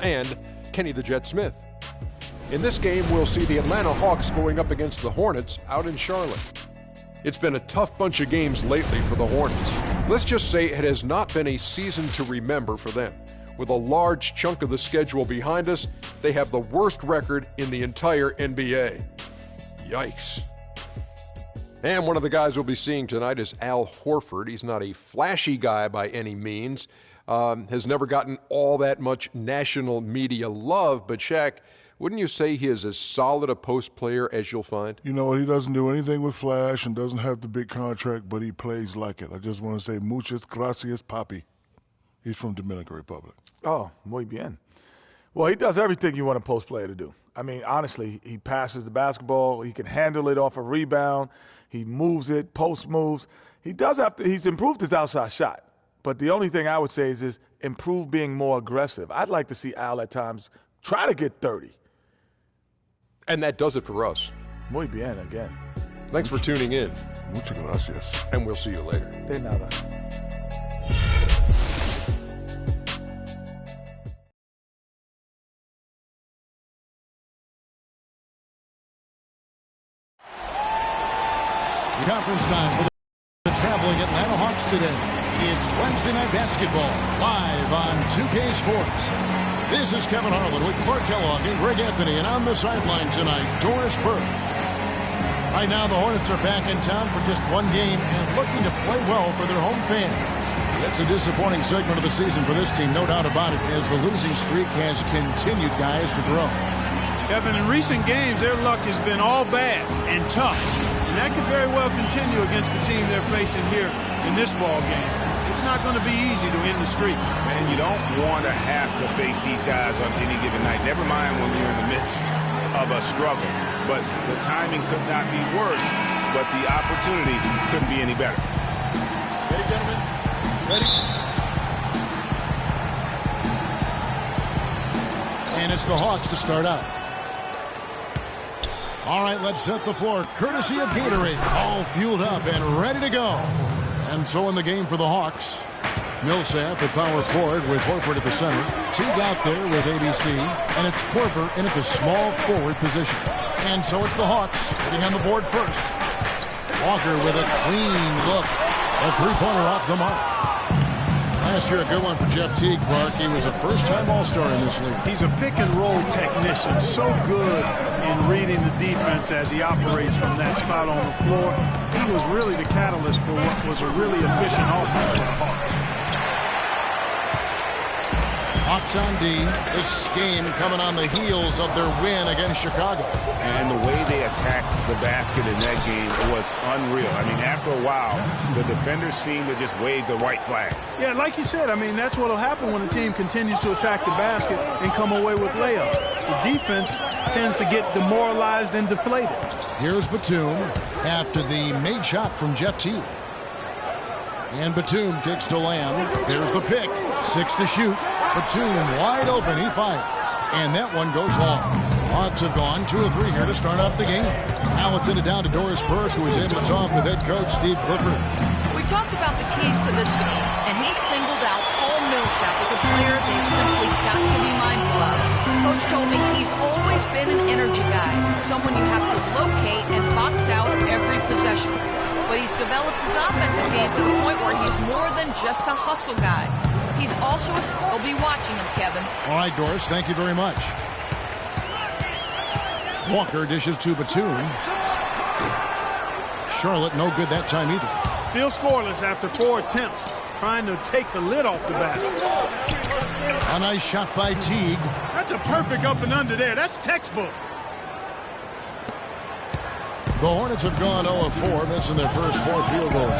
and Kenny the Jet Smith. In this game, we'll see the Atlanta Hawks going up against the Hornets out in Charlotte. It's been a tough bunch of games lately for the Hornets. Let's just say it has not been a season to remember for them. With a large chunk of the schedule behind us, they have the worst record in the entire NBA. Yikes. And one of the guys we'll be seeing tonight is Al Horford. He's not a flashy guy by any means, has never gotten all that much national media love, but Shaq, wouldn't you say he is as solid a post player as you'll find? You know, he doesn't do anything with flash and doesn't have the big contract, but he plays like it. I just want to say muchas gracias, papi. He's from Dominican Republic. Oh, muy bien. Well, he does everything you want a post player to do. I mean, honestly, he passes the basketball. He can handle it off a rebound. He moves it, post moves. He's improved his outside shot. But the only thing I would say is improve being more aggressive. I'd like to see Al at times try to get 30. And that does it for us. Muy bien again. Thanks for tuning in. Muchas gracias. And we'll see you later. De nada. Conference time for the traveling Atlanta Hawks today. It's Wednesday Night Basketball, live on 2K Sports. This is Kevin Harlan with Clark Kellogg and Greg Anthony, and on the sideline tonight, Doris Burke. Right now, the Hornets are back in town for just one game and looking to play well for their home fans. It's a disappointing segment of the season for this team, no doubt about it, as the losing streak has continued, guys, to grow. Kevin, in recent games, their luck has been all bad and tough. And that could very well continue against the team they're facing here in this ball game. It's not going to be easy to end the streak. Man, you don't want to have to face these guys on any given night. Never mind when you're in the midst of a struggle. But the timing could not be worse, but the opportunity couldn't be any better. Ready, gentlemen? Ready? And it's the Hawks to start out. All right, let's set the floor. Courtesy of Gatorade. All fueled up and ready to go. And so in the game for the Hawks, Millsap at power forward with Horford at the center. Teague out there with ABC. And it's Korver in at the small forward position. And so it's the Hawks getting on the board first. Walker with a clean look. A three-pointer off the mark. Last year, a good one for Jeff Teague, Clark. He was a first-time All-Star in this league. He's a pick-and-roll technician, so good in reading the defense as he operates from that spot on the floor. He was really the catalyst for what was a really efficient offense for the Hawks. Hawks on D. This game coming on the heels of their win against Chicago. And the way they attacked the basket in that game was unreal. I mean, after a while, the defenders seemed to just wave the white flag. Yeah, like you said, I mean, that's what will happen when a team continues to attack the basket and come away with layups. The defense tends to get demoralized and deflated. Here's Batum after the made shot from Jeff Teague. And Batum kicks to Lamb. There's the pick. 6 to shoot. Batum wide open. He fires. And that one goes long. Hawks have gone 2 of 3 here to start off the game. Now it's in it down to Doris Burke, who is able to talk with head coach Steve Clifford. We talked about the keys to this game, and he singled out Paul Millsap as a player they've simply got to be mindful of. Coach told me he's always been an energy guy, someone you have to locate and box out every possession. But he's developed his offensive game to the point where he's more than just a hustle guy. He's also a scorer. We'll be watching him, Kevin. All right, Doris, thank you very much. Walker dishes to Batum. Charlotte no good that time either. Still scoreless after 4 attempts, trying to take the lid off the basket. A nice shot by Teague. That's a perfect up and under there. That's textbook. The Hornets have gone 0 of 4, missing their first 4 field goals.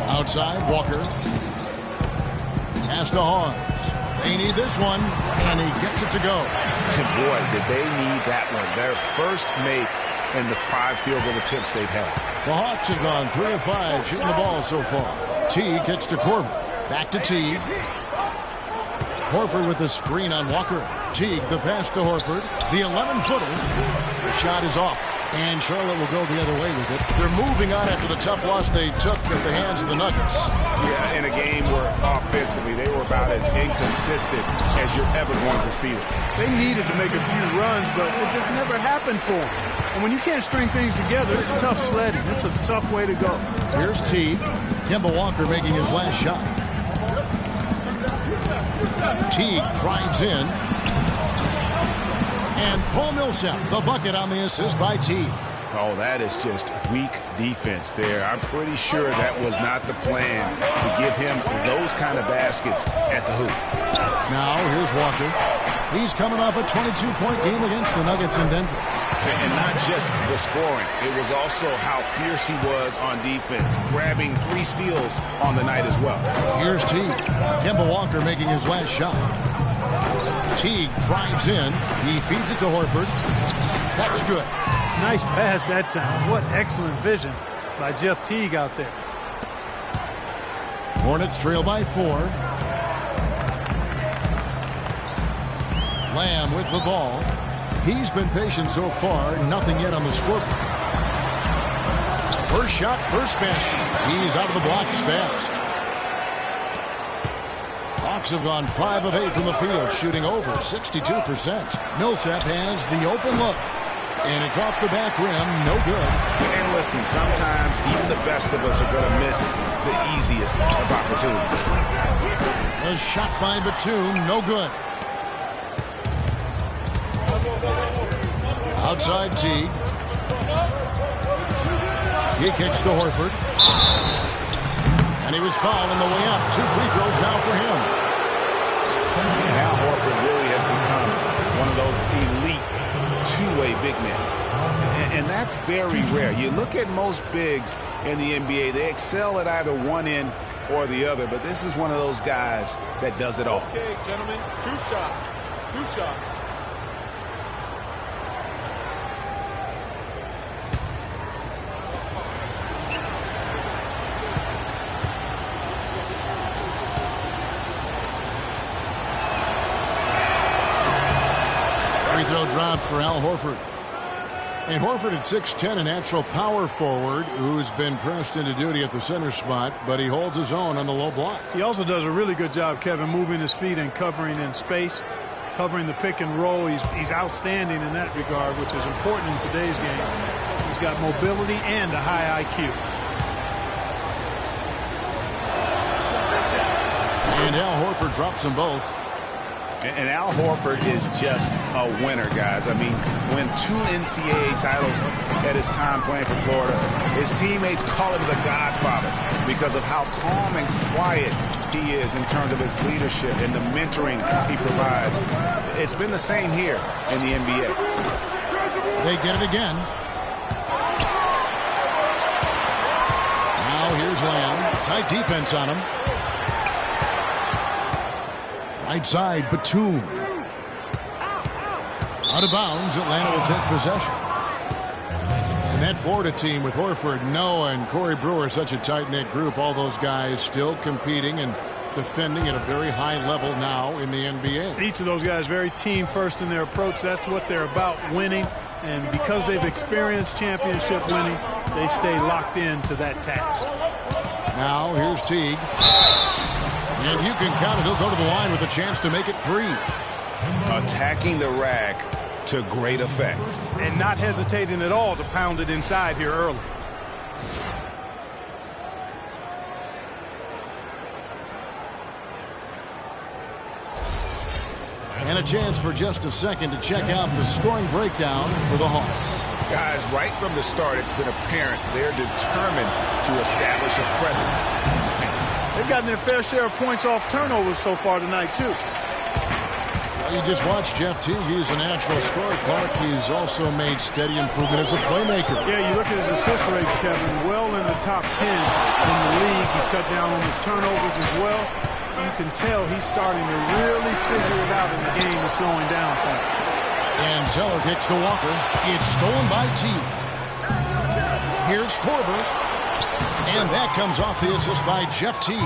Outside, Walker. Pass to Hawes. They need this one, and he gets it to go. And boy, did they need that one. Their first make in the 5 field goal attempts they've had. The Hawks have gone 3 of 5 shooting the ball so far. Teague kicks to Korver. Back to Teague. Horford with the screen on Walker. Teague, the pass to Horford. The 11-footer. The shot is off. And Charlotte will go the other way with it. They're moving on after the tough loss they took at the hands of the Nuggets. Yeah, in a game where offensively they were about as inconsistent as you're ever going to see them. They needed to make a few runs, but it just never happened for them. And when you can't string things together, it's tough sledding. It's a tough way to go. Here's T. Kemba Walker making his last shot. Teague drives in. And Paul Millsap, the bucket on the assist by Teague. Oh, that is just weak defense there. I'm pretty sure that was not the plan to give him those kind of baskets at the hoop. Now, here's Walker. He's coming off a 22-point game against the Nuggets in Denver. And not just the scoring. It was also how fierce he was on defense, grabbing 3 steals on the night as well. Here's Teague. Kemba Walker making his last shot. Teague drives in. He feeds it to Horford. That's good. Nice pass that time. What excellent vision by Jeff Teague out there. Hornets trail by 4. Lamb with the ball. He's been patient so far. Nothing yet on the scoreboard. First shot, first basket. He's out of the blocks fast. Hawks have gone 5 of 8 from the field, shooting over 62%. Millsap has the open look. And it's off the back rim, no good. And listen, sometimes even the best of us are going to miss the easiest of opportunities. A shot by Batum, no good. Outside Teague. He kicks to Horford. And he was fouled on the way up. 2 free throws now for him. Al Horford really has become one of those elite two-way big men. And that's very rare. You look at most bigs in the NBA, they excel at either one end or the other, but this is one of those guys that does it all. Okay, gentlemen, 2 shots. 2 shots. Free throw dropped for Al Horford. And Horford at 6'10", a natural power forward who's been pressed into duty at the center spot, but he holds his own on the low block. He also does a really good job, Kevin, moving his feet and covering in space, covering the pick and roll. He's outstanding in that regard, which is important in today's game. He's got mobility and a high IQ. And Al Horford drops them both. And Al Horford is just a winner, guys. I mean, won 2 NCAA titles at his time playing for Florida. His teammates call him the Godfather because of how calm and quiet he is in terms of his leadership and the mentoring he provides. It's been the same here in the NBA. They get it again. Now here's Lamb. Tight defense on him. Right side, Batum. Out of bounds, Atlanta will take possession. And that Florida team with Horford, Noah, and Corey Brewer, such a tight-knit group. All those guys still competing and defending at a very high level now in the NBA. Each of those guys very team-first in their approach. That's what they're about, winning. And because they've experienced championship winning, they stay locked in to that task. Now here's Teague. And you can count it. He'll go to the line with a chance to make it 3. Attacking the rack to great effect. And not hesitating at all to pound it inside here early. And a chance for just a second to check out the scoring breakdown for the Hawks. Guys, right from the start, it's been apparent they're determined to establish a presence in the paint. They've gotten their fair share of points off turnovers so far tonight, too. Well, you just watched Jeff Teague. He's a natural scorer. Clark, he's also made steady improvement as a playmaker. Yeah, you look at his assist rate, Kevin, well in the top 10 in the league. He's cut down on his turnovers as well. You can tell he's starting to really figure it out in the game and slowing down for him. And Zeller kicks to Walker. It's stolen by Teague. Here's Korver. And that comes off the assist by Jeff Teague.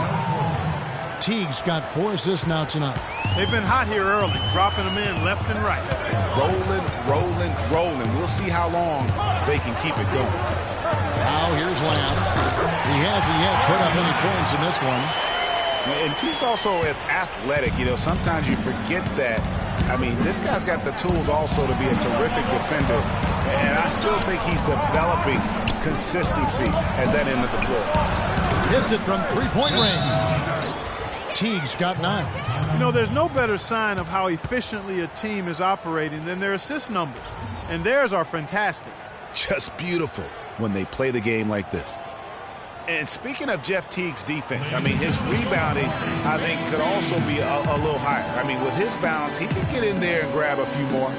Teague's got 4 assists now tonight. They've been hot here early, dropping them in left and right. Rolling, rolling, rolling. We'll see how long they can keep it going. Now here's Lamb. He hasn't yet put up any points in this one. And Teague's also athletic. You know, sometimes you forget that. I mean, this guy's got the tools also to be a terrific defender. And I still think he's developing consistency at that end of the floor. Hits it from three-point range. Teague's got 9. You know, there's no better sign of how efficiently a team is operating than their assist numbers. And theirs are fantastic. Just beautiful when they play the game like this. And speaking of Jeff Teague's defense, I mean, his rebounding, I think, could also be a little higher. I mean, with his bounce, he can get in there and grab a few more.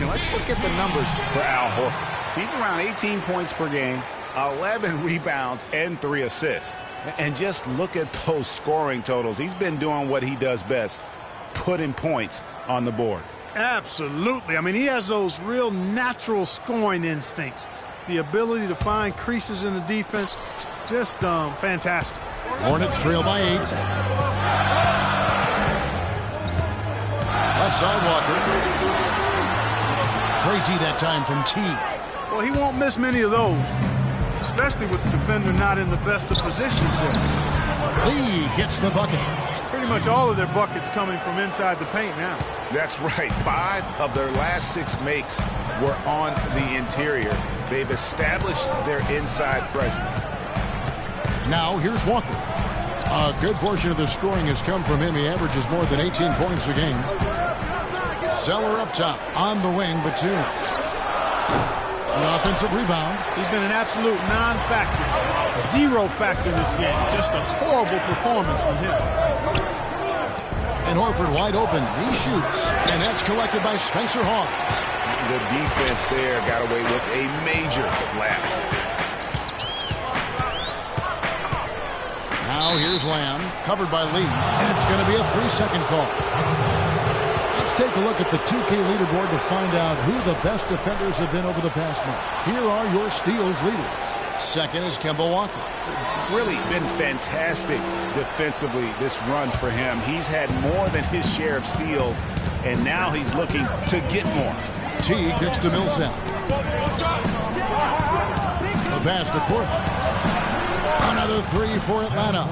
Let's look at the numbers for Al Horford. He's around 18 points per game, 11 rebounds, and 3 assists. And just look at those scoring totals. He's been doing what he does best, putting points on the board. Absolutely. I mean, he has those real natural scoring instincts. The ability to find creases in the defense, just fantastic. Hornets trail by 8. Left side Walker. Great D that time from Teague. Well, he won't miss many of those, especially with the defender not in the best of positions there. Lee gets the bucket. Pretty much all of their buckets coming from inside the paint now. That's right. 5 of their last 6 makes were on the interior. They've established their inside presence. Now here's Walker. A good portion of the scoring has come from him. He averages more than 18 points a game. Zeller up top, on the wing, Batum. The offensive rebound. He's been an absolute non-factor. 0 factor in this game. Just a horrible performance from him. And Horford wide open. He shoots. And that's collected by Spencer Hawes. The defense there got away with a major lapse. Now here's Lamb, covered by Lee. And it's going to be a 3-second call. Let's take a look at the 2K leaderboard to find out who the best defenders have been over the past month. Here are your steals leaders. Second is Kemba Walker. Really been fantastic defensively this run for him. He's had more than his share of steals, and now he's looking to get more. Teague gets to Millsap. The pass to Portland. Another 3 for Atlanta.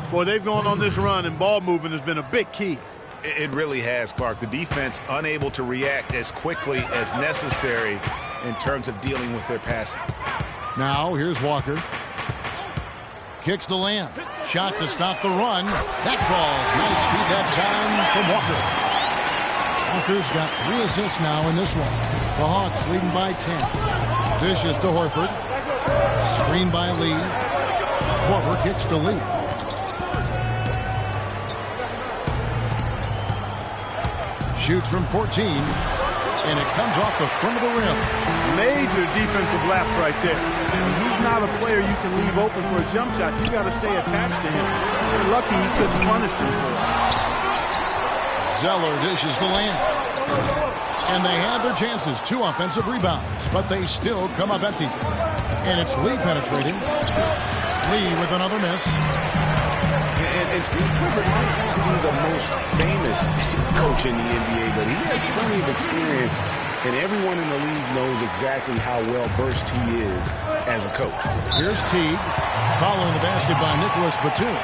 Boy, they've gone on this run, and ball movement has been a big key. It really has, Clark. The defense unable to react as quickly as necessary in terms of dealing with their passing. Now here's Walker. Kicks to Lamb. Shot to stop the run. That falls. Nice feed that time from Walker. Walker's got 3 assists now in this one. The Hawks leading by 10. Dishes to Horford. Screen by Lee. Korver kicks to Lee. Shoots from 14, and it comes off the front of the rim. Major defensive lapse right there. He's not a player you can leave open for a jump shot. You got to stay attached to him. You're lucky he couldn't punish them for it. Zeller dishes the Lamb. And they had their chances. 2 offensive rebounds, but they still come up empty. And it's Lee penetrating. Lee with another miss. And Steve Clifford might not be the most famous coach in the NBA, but he has plenty of experience, and everyone in the league knows exactly how well versed he is as a coach. Here's Teague, following the basket by Nicholas Batum.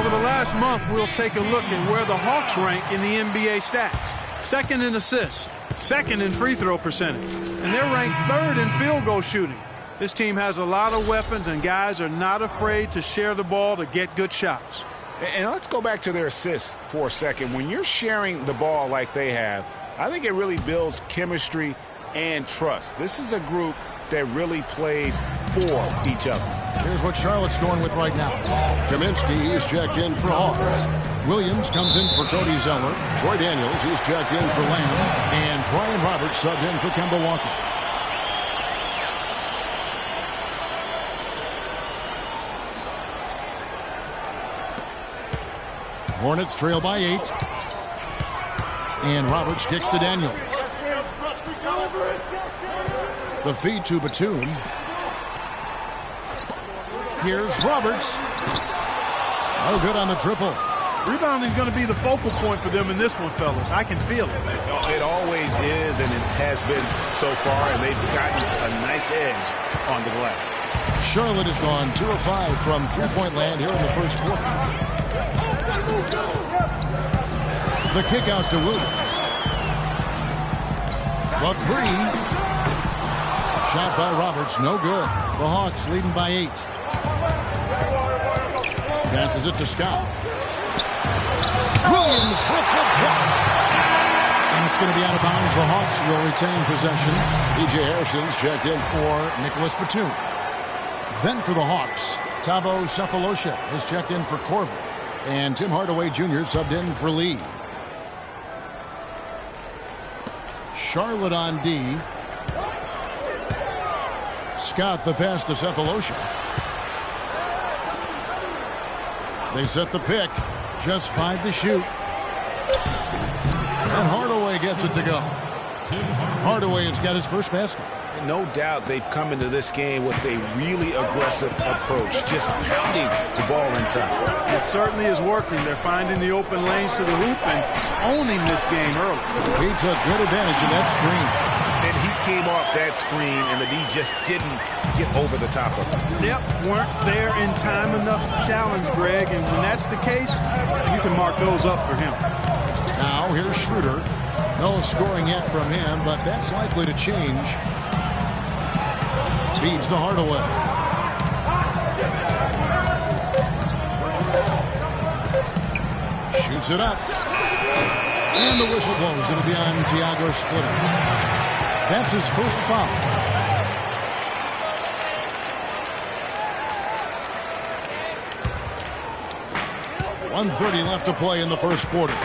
over the last month, we'll take a look at where the Hawks rank in the NBA stats. Second in assists, second in free throw percentage, and they're ranked third in field goal shooting. This team has a lot of weapons, and guys are not afraid to share the ball to get good shots. And let's go back to their assists for a second. When you're sharing the ball like they have, I think it really builds chemistry and trust. This is a group that really plays for each other. Here's what Charlotte's going with right now. Kaminsky is checked in for Hawks. Williams comes in for Cody Zeller. Troy Daniels, he's checked in for Lamb. And Brian Roberts subbed in for Kemba Walker. Hornets trail by 8. And Roberts kicks to Daniels. The feed to Batum. Here's Roberts. Oh, good on the triple. Rebounding is going to be the focal point for them in this one, fellas. I can feel it. It always is, and it has been so far, and they've gotten a nice edge on the glass. Charlotte has gone 2 of 5 from three-point land here in the first quarter. The kick out to Williams. The three. Shot by Roberts, no good. The Hawks leading by 8. Passes it to Scott. Williams with the block. And it's going to be out of bounds. The Hawks will retain possession. P.J. Harrison's checked in for Nicholas Batum. Then for the Hawks, Thabo Sefolosha is checked in for Corver. And Tim Hardaway Jr. subbed in for Lee. Charlotte on D. Scott the pass to Sefolosha. They set the pick. Just 5 to shoot. And Hardaway gets it to go. Hardaway has got his first basket. No doubt they've come into this game with a really aggressive approach, just pounding the ball inside. It certainly is working. They're finding the open lanes to the hoop and owning this game early. He took good advantage of that screen. And he came off that screen, and the D just didn't get over the top of it. Yep, weren't there in time enough to challenge Greg, and when that's the case, you can mark those up for him. Now here's Schroeder. No scoring yet from him, but that's likely to change. Feeds to Hardaway. Shoots it up. And the whistle blows. It'll be on Tiago Splitter. That's his first foul. 1:30 left to play in the first quarter.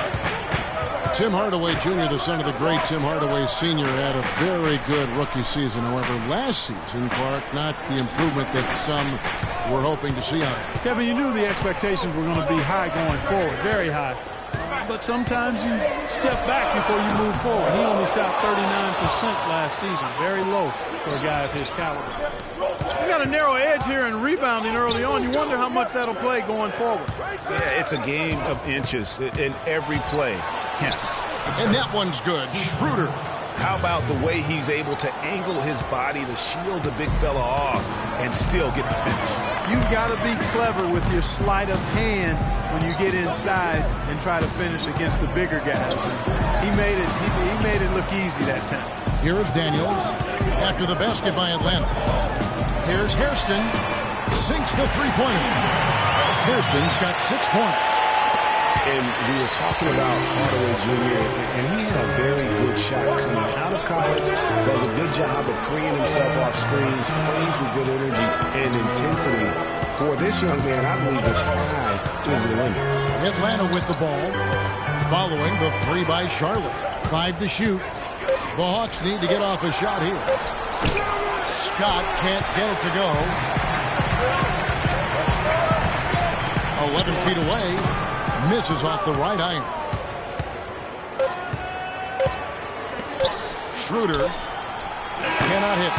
Tim Hardaway Jr., the son of the great Tim Hardaway Sr., had a very good rookie season. However, last season, Clark, not the improvement that some were hoping to see on him. Kevin, you knew the expectations were going to be high going forward, very high. But sometimes you step back before you move forward. He only shot 39% last season, very low for a guy of his caliber. You got a narrow edge here in rebounding early on. You wonder how much that'll play going forward. Yeah, it's a game of inches, and every play counts. And that one's good. Schroeder. How about the way he's able to angle his body to shield the big fella off and still get the finish? You've got to be clever with your sleight of hand when you get inside and try to finish against the bigger guys. He made it look easy that time. Here's Daniels after the basket by Atlanta. Here's Hairston. Sinks the three-pointer. Hairston's got 6 points. And we were talking about Hardaway Jr., and he had a very good shot coming out of college, does a good job of freeing himself off screens, plays with good energy and intensity. For this young man, I believe the sky is the limit. Atlanta with the ball, following the 3 by Charlotte. 5 to shoot. The Hawks need to get off a shot here. Scott can't get it to go. 11 feet away. Misses off the right iron. Schroeder cannot hit.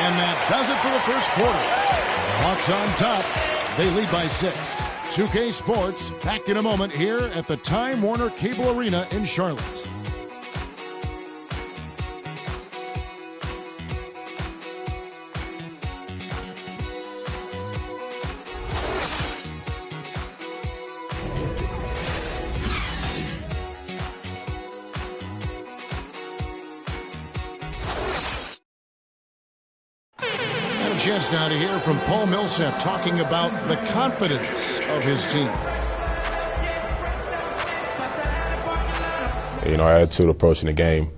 And that does it for the first quarter. Hawks on top. They lead by 6. 2K Sports back in a moment here at the Time Warner Cable Arena in Charlotte. chance now to hear from Paul Millsap talking about the confidence of his team. You know, our attitude approaching the game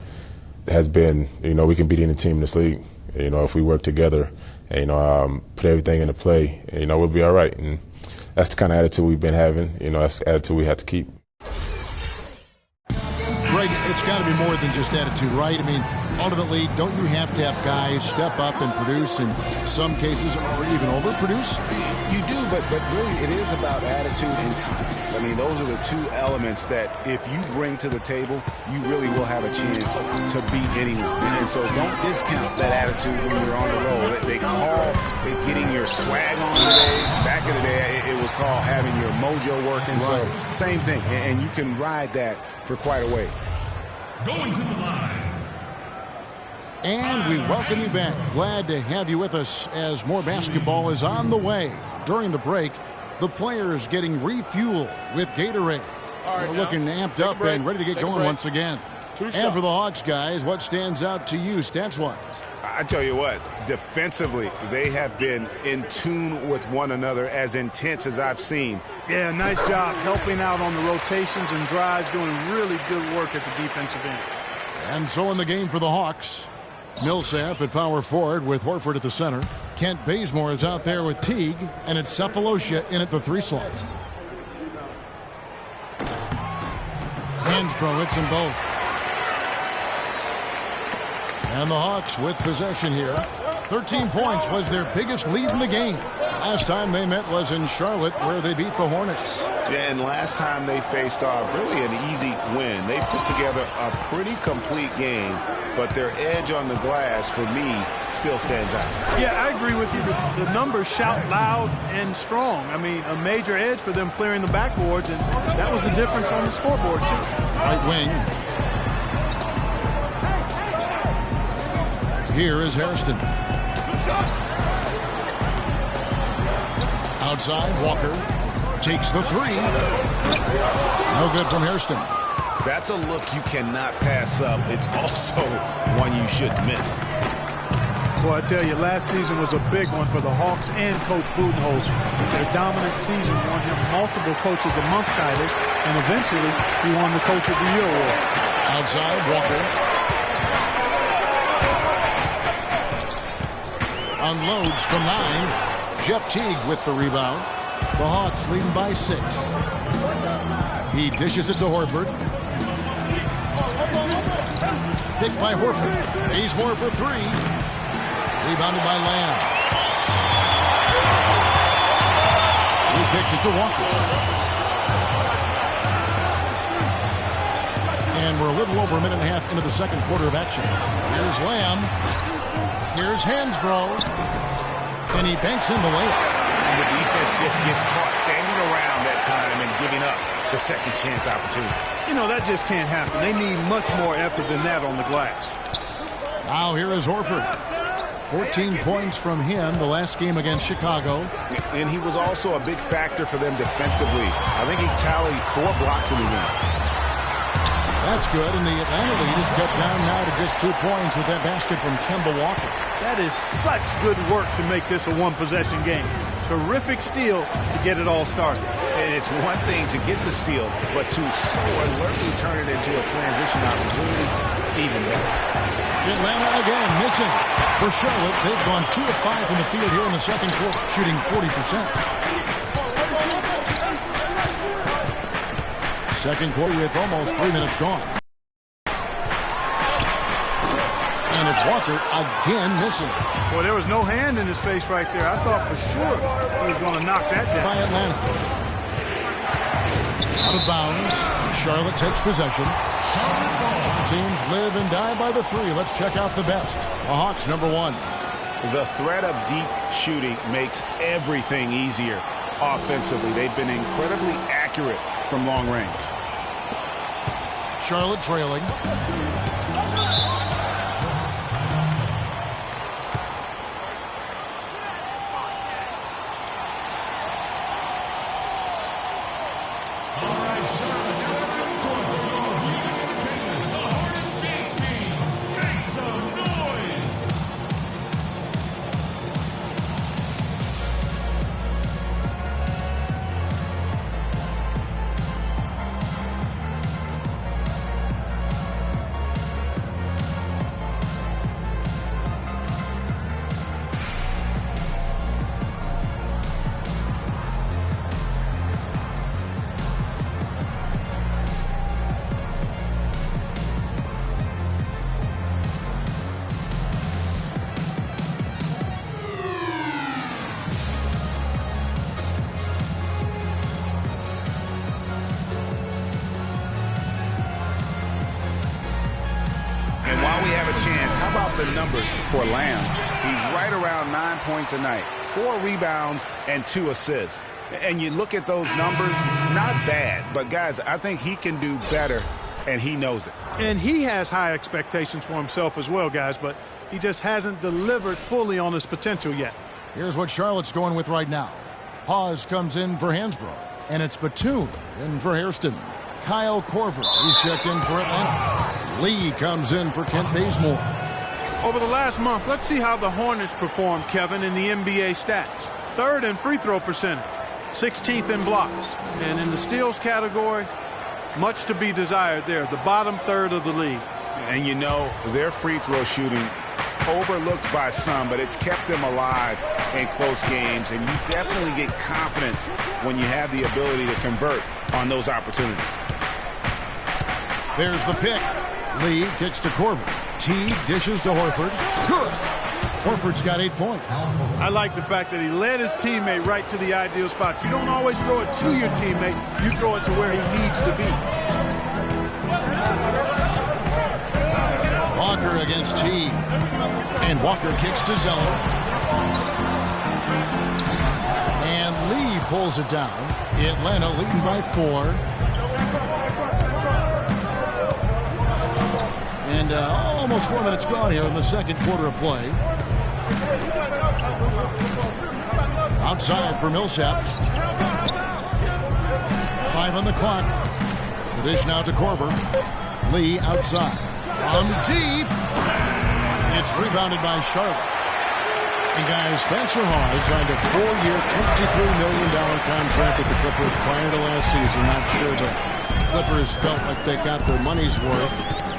has been, you know, we can beat any team in this league. You know, if we work together and, you know, put everything into play, you know, we'll be all right. And that's the kind of attitude we've been having. You know, that's the attitude we have to keep. Greg, it's got to be more than just attitude, right? I mean, ultimately, don't you have to have guys step up and produce in some cases or even overproduce? You do, but really it is about attitude and confidence. I mean, those are the two elements that if you bring to the table, you really will have a chance to beat anyone. And so don't discount that attitude when you're on the roll. They call it getting your swag on today. Back in the day, it was called having your mojo working. Right. So same thing, and you can ride that for quite a ways. Going to the line. And we welcome you back. Glad to have you with us as more basketball is on the way. During the break, the players getting refueled with Gatorade. We're looking amped up and ready to get going once again. And for the Hawks, guys, what stands out to you stats-wise? I tell you what, defensively, they have been in tune with one another, as intense as I've seen. Yeah, nice job helping out on the rotations and drives, doing really good work at the defensive end. And so in the game for the Hawks, Millsap at power forward with Horford at the center. Kent Bazemore is out there with Teague, and it's Cephalosha in at the 3 slot. Hansbrough hits them both. And the Hawks with possession here. 13 points was their biggest lead in the game. Last time they met was in Charlotte, where they beat the Hornets. Yeah, and last time they faced off, really an easy win. They put together a pretty complete game, but their edge on the glass, for me, still stands out. Yeah, I agree with you. The numbers shout loud and strong. I mean, a major edge for them clearing the backboards, and that was the difference on the scoreboard, too. Right wing. Here is Hairston. Outside, Walker takes the 3. No good from Hairston. That's a look you cannot pass up. It's also one you shouldn't miss. Boy, I tell you, last season was a big one for the Hawks and Coach Budenholzer. Their dominant season won him multiple Coach of the Month titles, and eventually he won the Coach of the Year award. Outside, Walker. Unloads from 9. Jeff Teague with the rebound. The Hawks leading by 6. He dishes it to Horford. Picked by Horford. Bazemore for 3. Rebounded by Lamb. He kicks it to Walker. And we're a little over a minute and a half into the second quarter of action. Here's Lamb. Here's Hansbrough. And he banks in the layup. And the defense just gets caught standing around that time and giving up the second chance opportunity. You know, that just can't happen. They need much more effort than that on the glass. Now here is Horford. 14 points from him the last game against Chicago. And he was also a big factor for them defensively. I think he tallied 4 blocks in the game. That's good, and the Atlanta lead is cut down now to just 2 points with that basket from Kemba Walker. That is such good work to make this a one-possession game. Terrific steal to get it all started. And it's one thing to get the steal, but to so alertly turn it into a transition opportunity, even better. Atlanta again missing. For Charlotte, they've gone 2 of 5 from the field here in the second quarter, shooting 40%. Second quarter with almost 3 minutes gone. And it's Walker again missing. Well, there was no hand in his face right there. I thought for sure he was going to knock that down. By Atlanta. Out of bounds. Charlotte takes possession. Teams live and die by the 3. Let's check out the best. The Hawks, number 1. The threat of deep shooting makes everything easier offensively. They've been incredibly accurate from long range. Charlotte trailing. the numbers for Lamb. He's right around 9 points a night, 4 rebounds, and 2 assists. And you look at those numbers, not bad. But, guys, I think he can do better, and he knows it. And he has high expectations for himself as well, guys, but he just hasn't delivered fully on his potential yet. Here's what Charlotte's going with right now. Hawes comes in for Hansbrough, and it's Batum in for Hairston. Kyle Korver, who's checked in for Atlanta. Lee comes in for Kent Bazemore. Over the last month, let's see how the Hornets performed, Kevin, in the NBA stats. 3rd in free throw percentage, 16th in blocks. And in the steals category, much to be desired there, the bottom third of the league. And you know, their free throw shooting overlooked by some, but it's kept them alive in close games. And you definitely get confidence when you have the ability to convert on those opportunities. There's the pick. Lee kicks to Korver. T dishes to Horford. Good. Horford's got 8 points. I like the fact that he led his teammate right to the ideal spot. You don't always throw it to your teammate. You throw it to where he needs to be. Walker against T. And Walker kicks to Zeller. And Lee pulls it down. Atlanta leading by 4. And almost 4 minutes gone here in the second quarter of play. Outside for Millsap. 5 on the clock. The dish now to Korver. Lee outside. From deep. It's rebounded by Charlotte. And guys, Spencer Hawes signed a 4-year, $23 million contract with the Clippers prior to last season. Not sure the Clippers felt like they got their money's worth.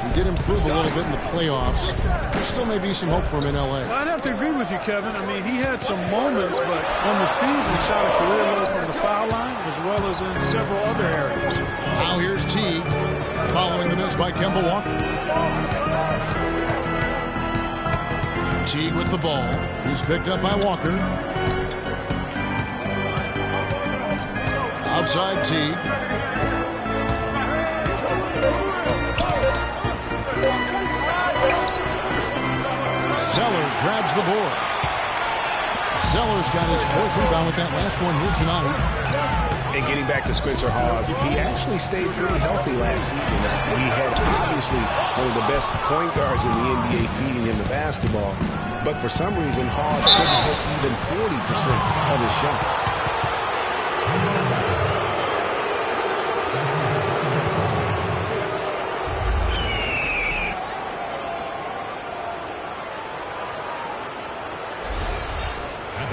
He did improve a little bit in the playoffs. There still may be some hope for him in L.A. Well, I'd have to agree with you, Kevin. I mean, he had some moments, but on the season, shot a career low from the foul line as well as in several other areas. Now here's Teague, following the miss by Kemba Walker. Teague with the ball. He's picked up by Walker. Outside Teague. Zeller grabs the board. Zeller's got his 4th rebound with that last one here tonight. And getting back to Spencer Hawes, he actually stayed pretty healthy last season. He had obviously one of the best point guards in the NBA feeding him the basketball. But for some reason, Hawes couldn't hit even 40% of his shot.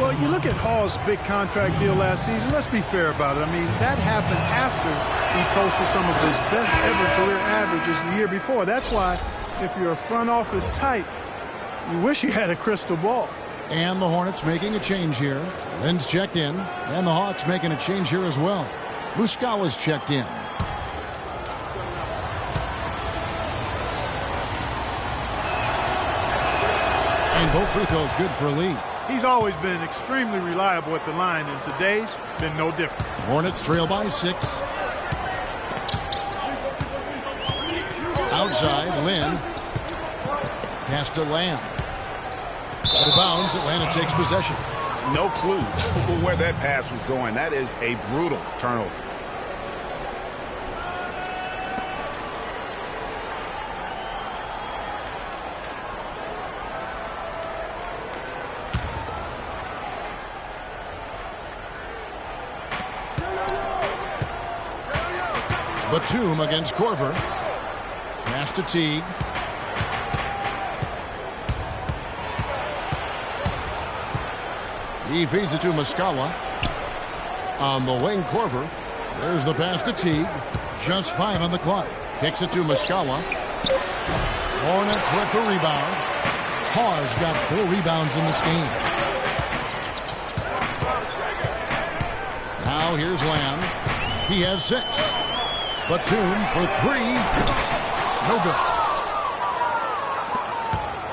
Well, you look at Hall's big contract deal last season, let's be fair about it. I mean, that happened after he posted some of his best ever career averages the year before. That's why if you're a front office type, you wish you had a crystal ball. And the Hornets making a change here. Lynn's checked in, and the Hawks making a change here as well. Muscala's checked in. And both free throws good for Lee. He's always been extremely reliable at the line, and today's been no different. Hornets trail by 6. Outside, Lynn. Pass to Lamb. Out of bounds, Atlanta takes possession. No clue where that pass was going. That is a brutal turnover. Batum against Korver. Pass to Teague. He feeds it to Muscala. On the wing, Korver. There's the pass to Teague. Just 5 on the clock. Kicks it to Muscala. Hornets with the rebound. Hawes got 4 rebounds in this game. Now here's Lamb. He has 6. Batum for 3. No good.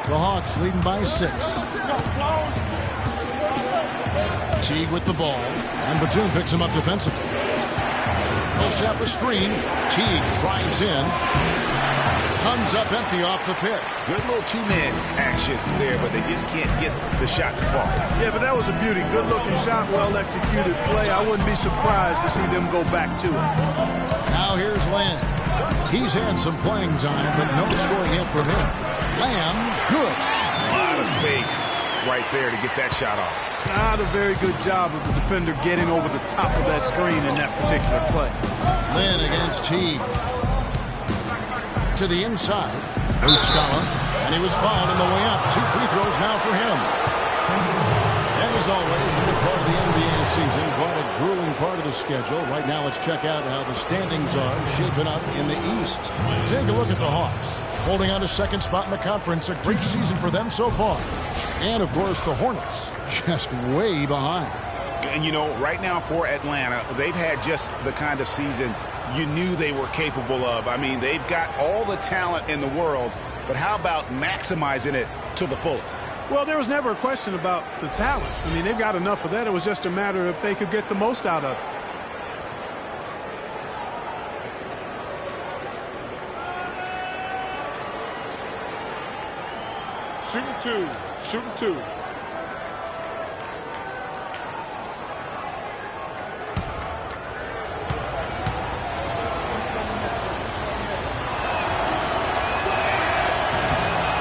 The Hawks leading by 6. Teague with the ball. And Batum picks him up defensively. Millsap a screen. Teague drives in. Comes up empty off the pick. Good little two-man action there, but they just can't get the shot to fall. Yeah, but that was a beauty. Good-looking shot, well-executed play. I wouldn't be surprised to see them go back to it. Now here's Lamb. He's had some playing time, but no scoring yet from him. Lamb, good. A lot of space right there to get that shot off. Not a very good job of the defender getting over the top of that screen in that particular play. Lynn against Teague. To the inside. Muscala. And he was fouled on the way up. 2 free throws now for him. And as always, the big part of the NBA season, quite a grueling part of the schedule. Right now, let's check out how the standings are shaping up in the East. Take a look at the Hawks. Holding on to second spot in the conference. A great season for them so far. And, of course, the Hornets just way behind. And, you know, right now for Atlanta, they've had just the kind of season you knew they were capable of. I mean, they've got all the talent in the world, but how about maximizing it to the fullest? Well, there was never a question about the talent. I mean, they've got enough of that. It was just a matter of if they could get the most out of it. Shooting two. Shooting two.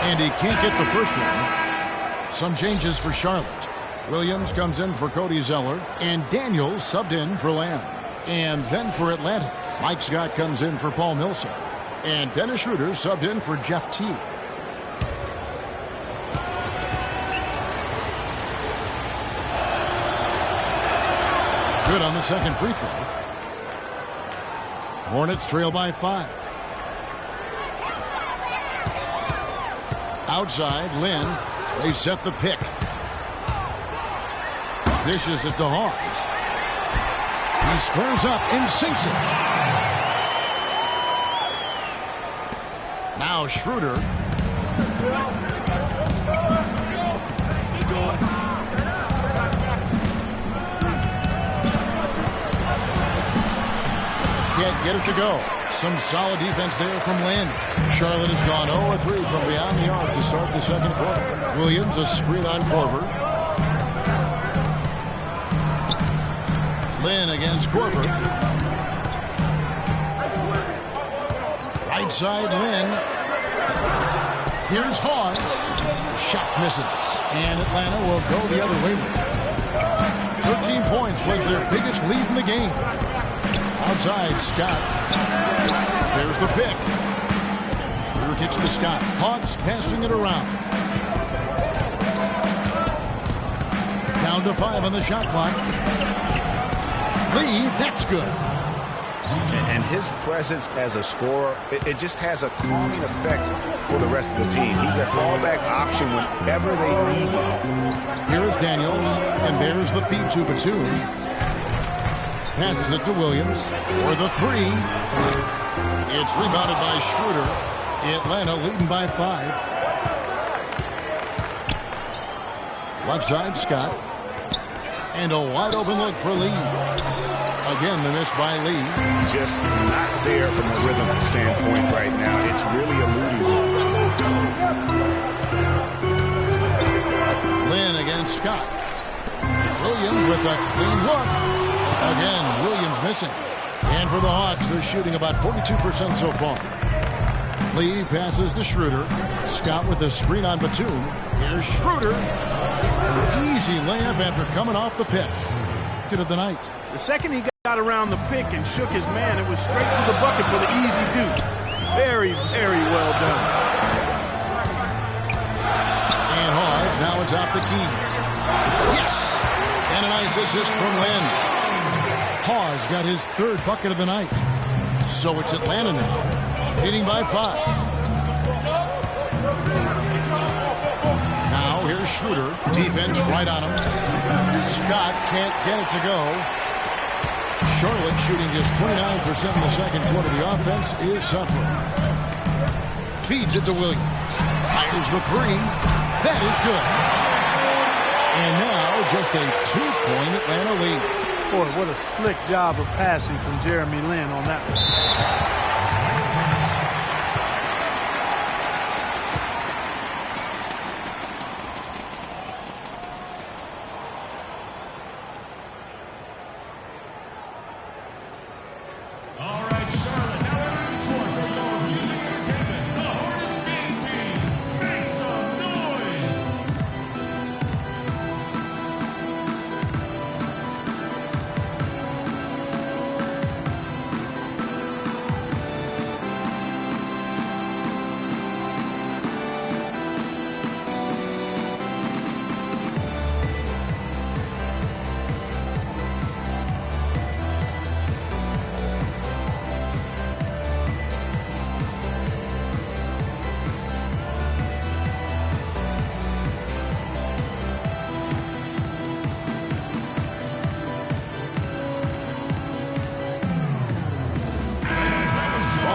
And he can't get the first one. Some changes for Charlotte. Williams comes in for Cody Zeller, and Daniels subbed in for Lamb. And then for Atlanta, Mike Scott comes in for Paul Millsap. And Dennis Schroeder subbed in for Jeff Teague. Good on the second free throw. Hornets trail by 5. Outside, Lynn. They set the pick. Dishes it to Hawes. He squares up and sinks it. Now Schroeder. Can't get it to go. Some solid defense there from Lynn. Charlotte has gone 0-3 from beyond the arc to start the second quarter. Williams, a screen on Korver. Lynn against Korver. Right side, Lynn. Here's Hawes. Shot misses. And Atlanta will go the other way. 13 points was their biggest lead in the game. Outside, Scott. There's the pick. Schroeder kicks to Scott. Hawks passing it around. Down to 5 on the shot clock. Lee, that's good. And his presence as a scorer, it just has a calming effect for the rest of the team. He's a fallback option whenever they need it. Here's Daniels, and there's the feed to Batum. Passes it to Williams for the 3. It's rebounded by Schroeder. Atlanta leading by 5. Left side, Scott. And a wide open look for Lee. Again, the miss by Lee. Just not there from a rhythm standpoint right now. It's really eluding. Lynn against Scott. Williams with a clean look. Again, Williams missing. And for the Hawks, they're shooting about 42% so far. Lee passes to Schroeder. Scott with a screen on Batum. Here's Schroeder. An easy layup after coming off the pick. Good of the night. The second he got around the pick and shook his man, it was straight to the bucket for the easy deuce. Very, very well done. And Hawes now atop the key. Yes! And a nice assist from Lynn. Hawes got his 3rd bucket of the night. So it's Atlanta now, leading by 5. Now here's Schroeder. Defense right on him. Scott can't get it to go. Charlotte shooting just 29% in the second quarter. The offense is suffering. Feeds it to Williams. Fires the 3. That is good. And now just a 2-point Atlanta lead. Boy, what a slick job of passing from Jeremy Lin on that one.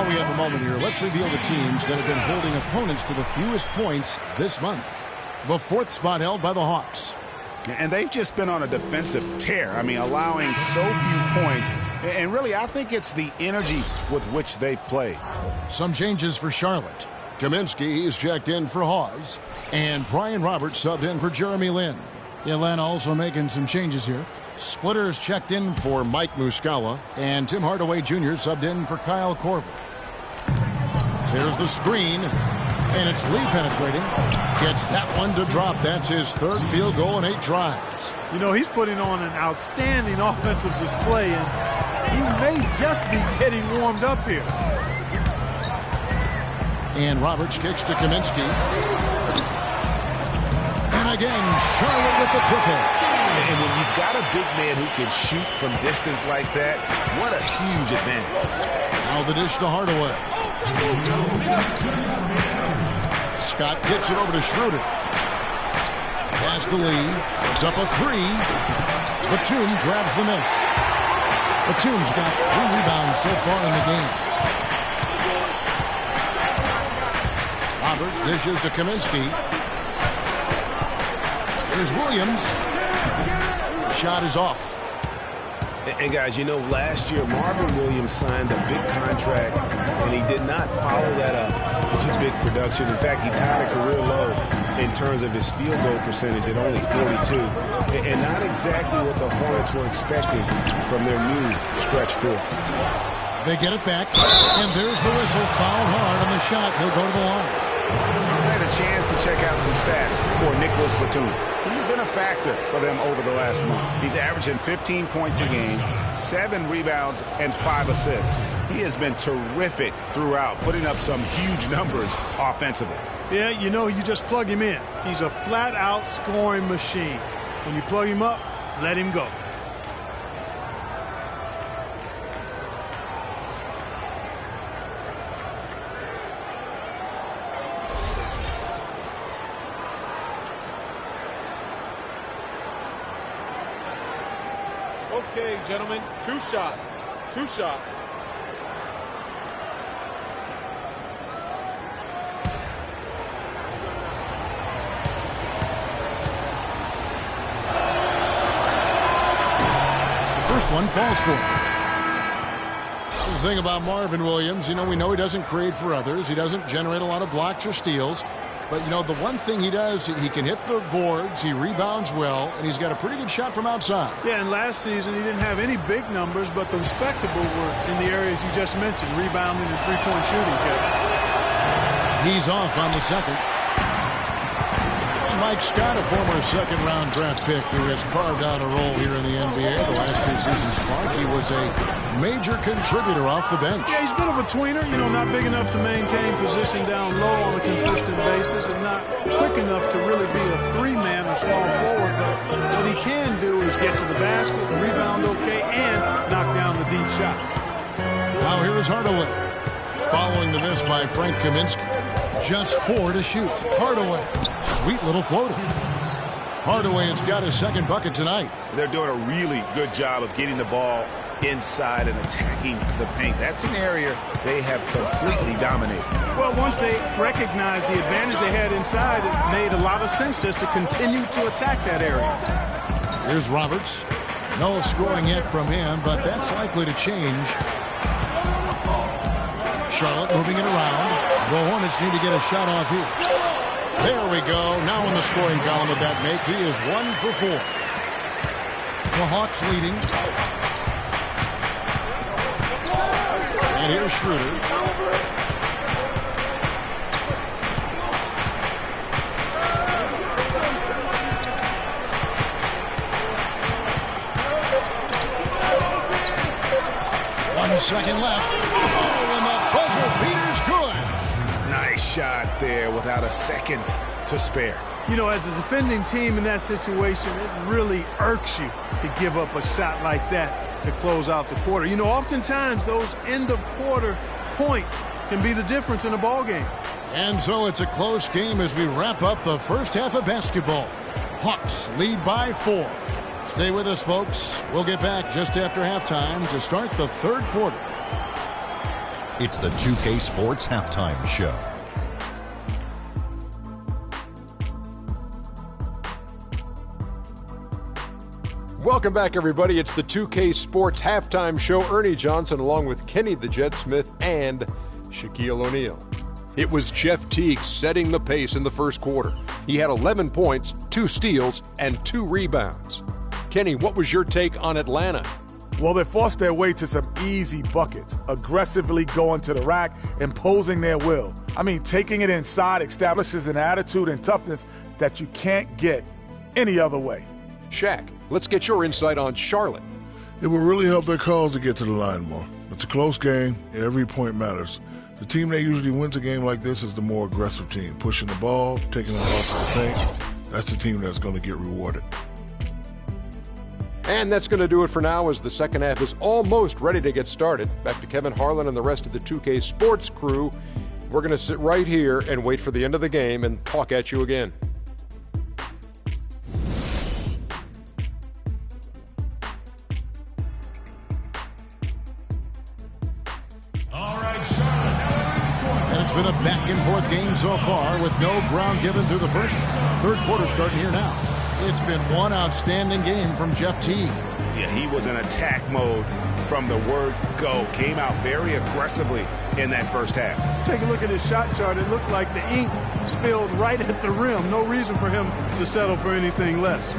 While we have a moment here, let's reveal the teams that have been holding opponents to the fewest points this month. The 4th spot held by the Hawks. And they've just been on a defensive tear. I mean, allowing so few points. And really, I think it's the energy with which they've played. Some changes for Charlotte. Kaminsky is checked in for Hawes. And Brian Roberts subbed in for Jeremy Lin. Atlanta also making some changes here. Splitters checked in for Mike Muscala. And Tim Hardaway Jr. subbed in for Kyle Korver. There's the screen. And it's Lee penetrating. Gets that one to drop. That's his 3rd field goal in 8 tries. You know, he's putting on an outstanding offensive display, and he may just be getting warmed up here. And Roberts kicks to Kaminsky. And again, Charlotte with the triple. And when you've got a big man who can shoot from distance like that, what a huge advantage. Now the dish to Hardaway. Scott gets it over to Schroeder. Pass to Lee. It's up a 3. Batum grabs the miss. Batum's got 3 rebounds so far in the game. Roberts dishes to Kaminsky. Here's Williams. Shot is off. And guys, you know, last year Marvin Williams signed a big contract, and he did not follow that up with big production. In fact, he tied a career low in terms of his field goal percentage at only 42, and not exactly what the Hornets were expecting from their new stretch 4. They get it back, and there's the whistle. Fouled hard on the shot. He'll go to the line. I had a chance to check out some stats for Nicholas Batum. He's been a factor for them over the last month. He's averaging 15 points a game, 7 rebounds, and 5 assists. He has been terrific throughout, putting up some huge numbers offensively. Yeah, you know, you just plug him in. He's a flat-out scoring machine. When you plug him up, let him go. Okay, gentlemen, 2 shots. 2 shots. First one falls for him. The thing about Marvin Williams, you know, we know he doesn't create for others. He doesn't generate a lot of blocks or steals. But, you know, the one thing he does, he can hit the boards, he rebounds well, and he's got a pretty good shot from outside. Yeah, and last season he didn't have any big numbers, but the respectable were in the areas you just mentioned, rebounding and three-point shooting, Kevin. He's off on the second. Mike Scott, a former second-round draft pick who has carved out a role here in the NBA the last 2 seasons. Clark, he was a major contributor off the bench. Yeah, he's a bit of a tweener, you know, not big enough to maintain position down low on a consistent basis and not quick enough to really be a 3-man or small forward. But what he can do is get to the basket, rebound okay, and knock down the deep shot. Now here is Hardaway. Following the miss by Frank Kaminsky. Just 4 to shoot. Hardaway. Sweet little floater. Hardaway has got his second bucket tonight. They're doing a really good job of getting the ball inside and attacking the paint. That's an area they have completely dominated. Well, once they recognized the advantage they had inside, it made a lot of sense just to continue to attack that area. Here's Roberts. No scoring yet from him, but that's likely to change. Charlotte moving it around. The Hornets need to get a shot off here. There we go. Now in the scoring column of that make, he is 1 for 4. The Hawks leading. And here's Schroeder. One second left. Oh, and the buzzer beater's good. Nice shot there without a second to spare. You know, as a defending team in that situation, it really irks you to give up a shot like that to close out the quarter. You know, oftentimes those end-of-quarter points can be the difference in a ball game. And so it's a close game as we wrap up the first half of basketball. Hawks lead by 4. Stay with us, folks. We'll get back just after halftime to start the third quarter. It's the 2K Sports Halftime Show. Welcome back, everybody. It's the 2K Sports Halftime Show. Ernie Johnson along with Kenny the Jet Smith and Shaquille O'Neal. It was Jeff Teague setting the pace in the first quarter. He had 11 points, 2 steals, and 2 rebounds. Kenny, what was your take on Atlanta? Well, they forced their way to some easy buckets, aggressively going to the rack, imposing their will. I mean, taking it inside establishes an attitude and toughness that you can't get any other way. Shaq, let's get your insight on Charlotte. It will really help their cause to get to the line more. It's a close game. Every point matters. The team that usually wins a game like this is the more aggressive team, pushing the ball, taking it off the paint. That's the team that's going to get rewarded. And that's going to do it for now as the second half is almost ready to get started. Back to Kevin Harlan and the rest of the 2K Sports crew. We're going to sit right here and wait for the end of the game and talk at you again. It's been a back-and-forth game so far with no ground given through the first. Third quarter starting here now. It's been one outstanding game from Jeff Teague. Yeah, he was in attack mode from the word go. Came out very aggressively in that first half. Take a look at his shot chart. It looks like the ink spilled right at the rim. No reason for him to settle for anything less.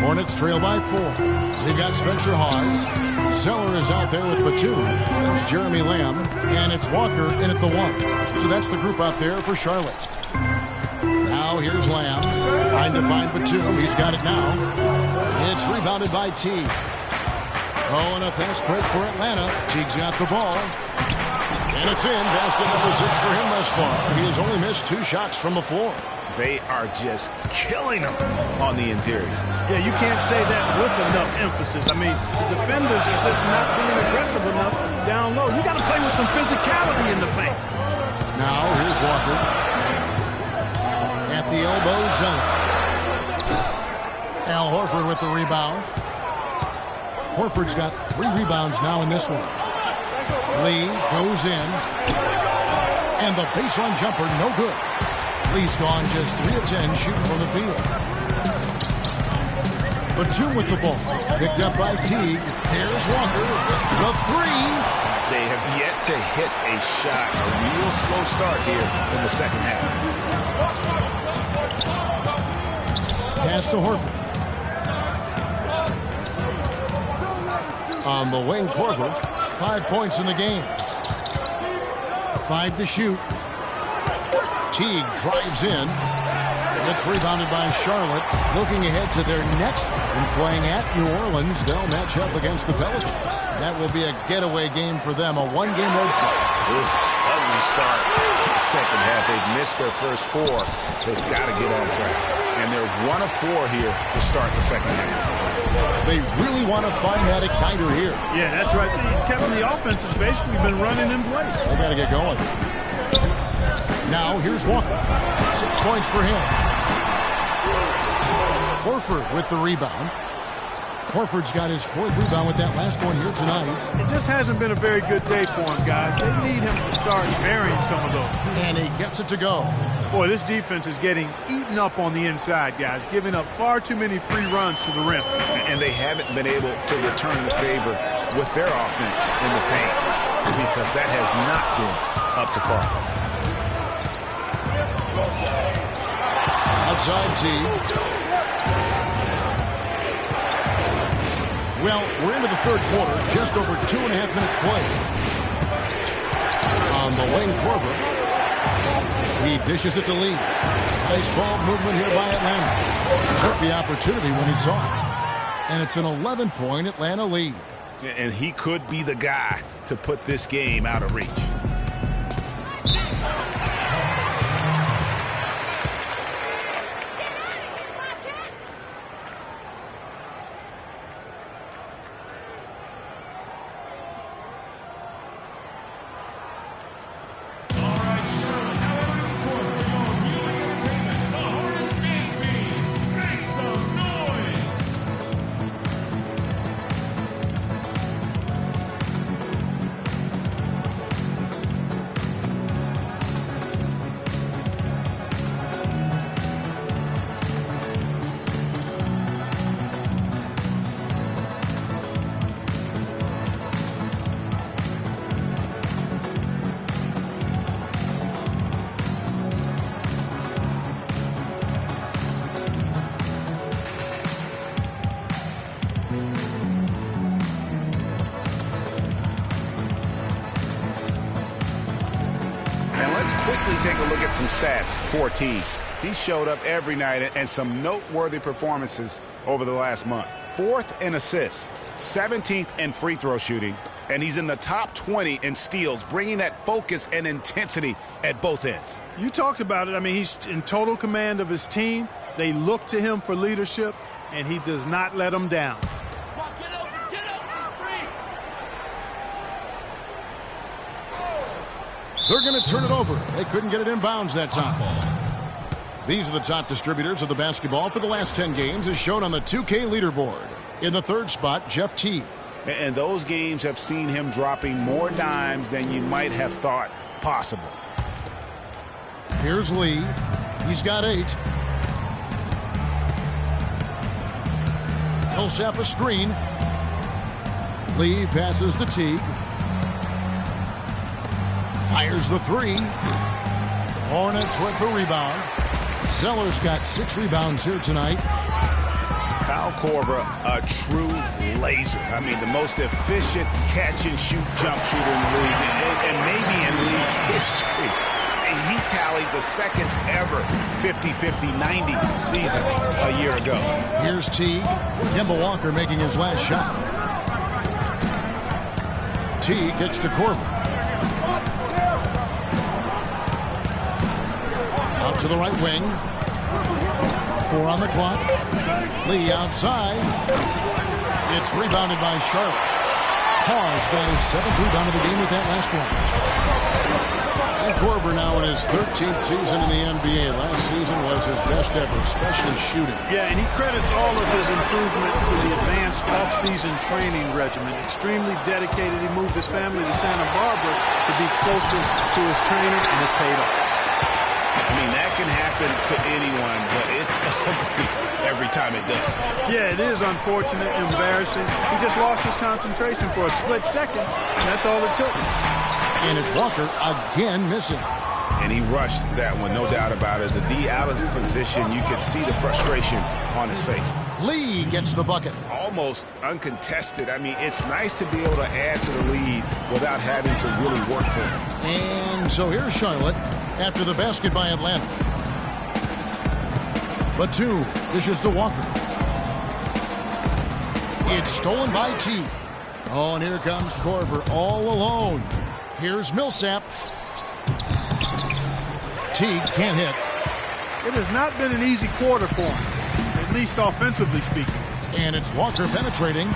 Hornets trail by 4. They've got Spencer Hawes. Zeller is out there with Batum. There's Jeremy Lamb. And it's Walker in at the 1. So that's the group out there for Charlotte. Now here's Lamb. Trying to find Batum. He's got it now. It's rebounded by Teague. Oh, and a fast break for Atlanta. Teague's got the ball. And it's in. Basket number 6 for him thus far. He has only missed 2 shots from the floor. They are just killing him on the interior. Yeah, you can't say that with enough emphasis. I mean, the defenders are just not being aggressive enough down low. You got to play with some physicality in the paint. Now, here's Walker. At the elbow zone. Al Horford with the rebound. Horford's got 3 rebounds now in this one. Lee goes in. And the baseline jumper, no good. Lee's gone just 3 of 10 shooting from the field. Batum with the ball. Picked up by Teague. Here's Walker with the 3. They have yet to hit a shot. A real slow start here in the second half. Pass to Horford. On the wing, Korver. 5 points in the game. 5 to shoot. Teague drives in. It's rebounded by Charlotte. Looking ahead to their next and playing at New Orleans, they'll match up against the Pelicans. That will be a getaway game for them, a 1-game road trip. Ugly start to the second half. They've missed their first 4. They've got to get on track. And they're 1 of 4 here to start the second half. They really want to find that igniter here. Yeah, that's right. Kevin, the offense has basically been running in place. They got to get going. Now, here's Walker. 6 points for him. Horford with the rebound. Horford's got his 4th rebound with that last one here tonight. It just hasn't been a very good day for him, guys. They need him to start burying some of those. And he gets it to go. Boy, this defense is getting eaten up on the inside, guys, giving up far too many free runs to the rim. And they haven't been able to return the favor with their offense in the paint because that has not been up to par. Outside T. Well, we're into the 3rd quarter, just over 2.5 minutes played. On the wing, Korver. He dishes it to Lee. Nice ball movement here by Atlanta. Took the opportunity when he saw it. And it's an 11-point Atlanta lead. And he could be the guy to put this game out of reach. Take a look at some stats for T. He showed up every night and some noteworthy performances over the last month. 4th in assists, 17th in free throw shooting, and he's in the top 20 in steals, bringing that focus and intensity at both ends. You talked about it. I mean, he's in total command of his team. They look to him for leadership, and he does not let them down. They're going to turn it over. They couldn't get it in bounds that time. These are the top distributors of the basketball for the last 10 games as shown on the 2K leaderboard. In the 3rd spot, Jeff T. And those games have seen him dropping more dimes than you might have thought possible. Here's Lee. He's got 8. Millsap a screen. Lee passes to Teague. Fires the 3. Hornets with the rebound. Zeller's got 6 rebounds here tonight. Kyle Korver, a true laser. I mean, the most efficient catch-and-shoot jump shooter in the league, and maybe in league history. He tallied the 2nd ever 50-50-90 season a year ago. Here's Teague. Kemba Walker making his last shot. Teague gets to Korver. Out to the right wing. 4 on the clock. Lee outside. It's rebounded by Charlotte. Hawes got his 7th rebound of the game with that last one. And Korver now in his 13th season in the NBA. Last season was his best ever, especially shooting. Yeah, and he credits all of his improvement to the advanced off-season training regimen. Extremely dedicated. He moved his family to Santa Barbara to be closer to his trainer, and it's paid off. I mean, that can happen to anyone, but it's ugly every time it does. Yeah, it is unfortunate, embarrassing. He just lost his concentration for a split second, and that's all it took. And it's Walker again missing. And he rushed that one, no doubt about it. The D out of position, you could see the frustration on his face. Lee gets the bucket. Almost uncontested. I mean, it's nice to be able to add to the lead without having to really work for it. And so here's Charlotte after the basket by Atlanta. Batum dishes to Walker. It's stolen by T. Oh, and here comes Korver all alone. Here's Millsap. Teague can't hit. It has not been an easy quarter for him, at least offensively speaking. And it's Walker penetrating.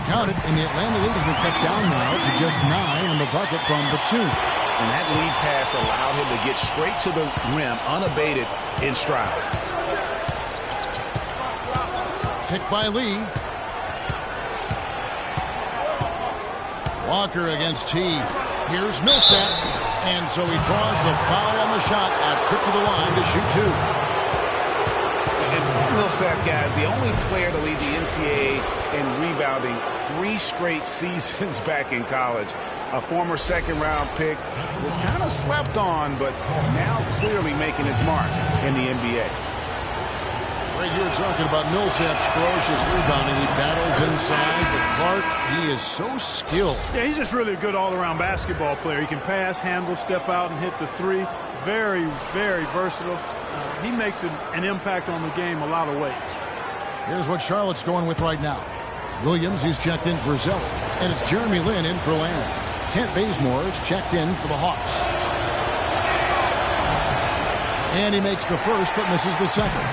Counted, and the Atlanta lead has been cut down now to just 9 on the bucket from Batum. And that lead pass allowed him to get straight to the rim, unabated in stride. Picked by Lee. Walker against Teague. Here's Millsap. And so he draws the foul on the shot. A trip to the line to shoot two. And Paul Millsap, guys, the only player to lead the NCAA in rebounding 3 straight seasons back in college. A former second-round pick, was kind of slept on, but now clearly making his mark in the NBA. Right, you were talking about Millsap's ferocious rebounding. He battles inside, but Clark, he is so skilled. Yeah, he's just really a good all-around basketball player. He can pass, handle, step out, and hit the three. Very, very versatile. He makes an impact on the game a lot of ways. Here's what Charlotte's going with right now. Williams, he's checked in for Zeller. And it's Jeremy Lin in for Land. Kent Bazemore is checked in for the Hawks. And he makes the first but misses the second.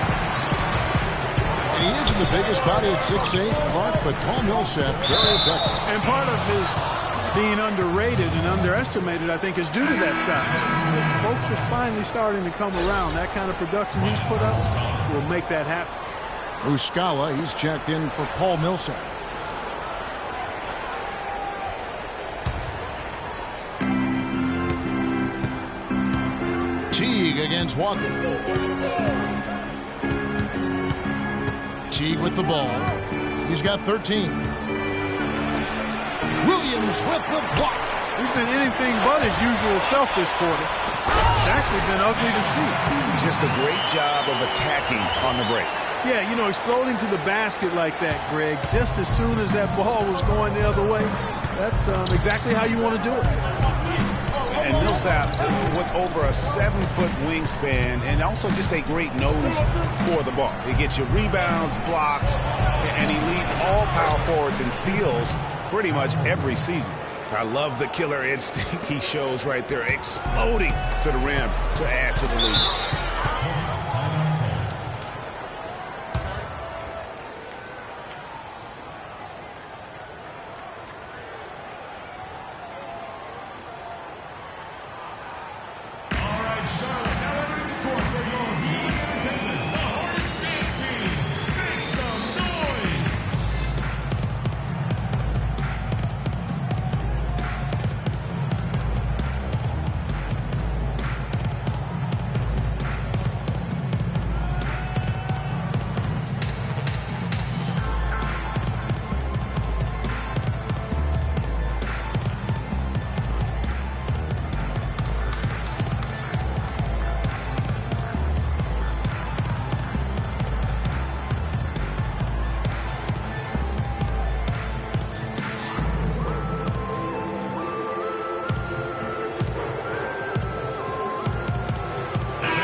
And he isn't the biggest body at 6'8", Clark, but Paul Millsap very effective. And part of his being underrated and underestimated, I think, is due to that size. Folks are finally starting to come around. That kind of production he's put up will make that happen. Muscala, he's checked in for Paul Millsap. Teague against Walker. Teague with the ball. He's got 13. Williams with the block. He's been anything but his usual self this quarter. It's actually been ugly to see. Just a great job of attacking on the break. Yeah, you know, exploding to the basket like that, Greg, just as soon as that ball was going the other way, that's exactly how you want to do it. And Millsap with over a 7-foot wingspan and also just a great nose for the ball. He gets you rebounds, blocks, and he leads all power forwards in steals pretty much every season. I love the killer instinct he shows right there, exploding to the rim to add to the lead.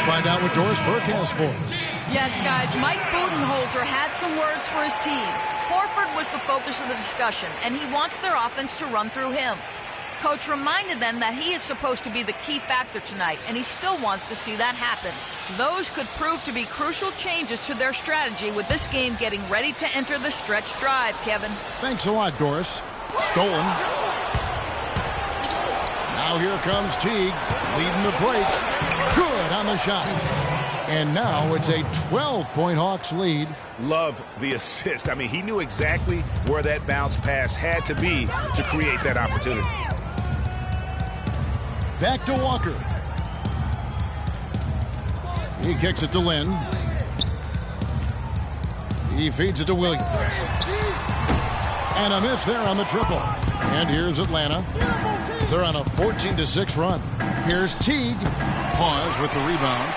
Find out what Doris Burke has for us. Yes, guys, Mike Budenholzer had some words for his team. Horford was the focus of the discussion, and he wants their offense to run through him. Coach reminded them that he is supposed to be the key factor tonight, and he still wants to see that happen. Those could prove to be crucial changes to their strategy with this game getting ready to enter the stretch drive, Kevin. Thanks a lot, Doris. Stolen. Now here comes Teague, leading the break. Good on the shot. And now it's a 12-point Hawks lead. Love the assist. I mean, he knew exactly where that bounce pass had to be to create that opportunity. Back to Walker. He kicks it to Lynn. He feeds it to Williams. And a miss there on the triple. And here's Atlanta. They're on a 14-6 run. Here's Teague. Hawes with the rebound.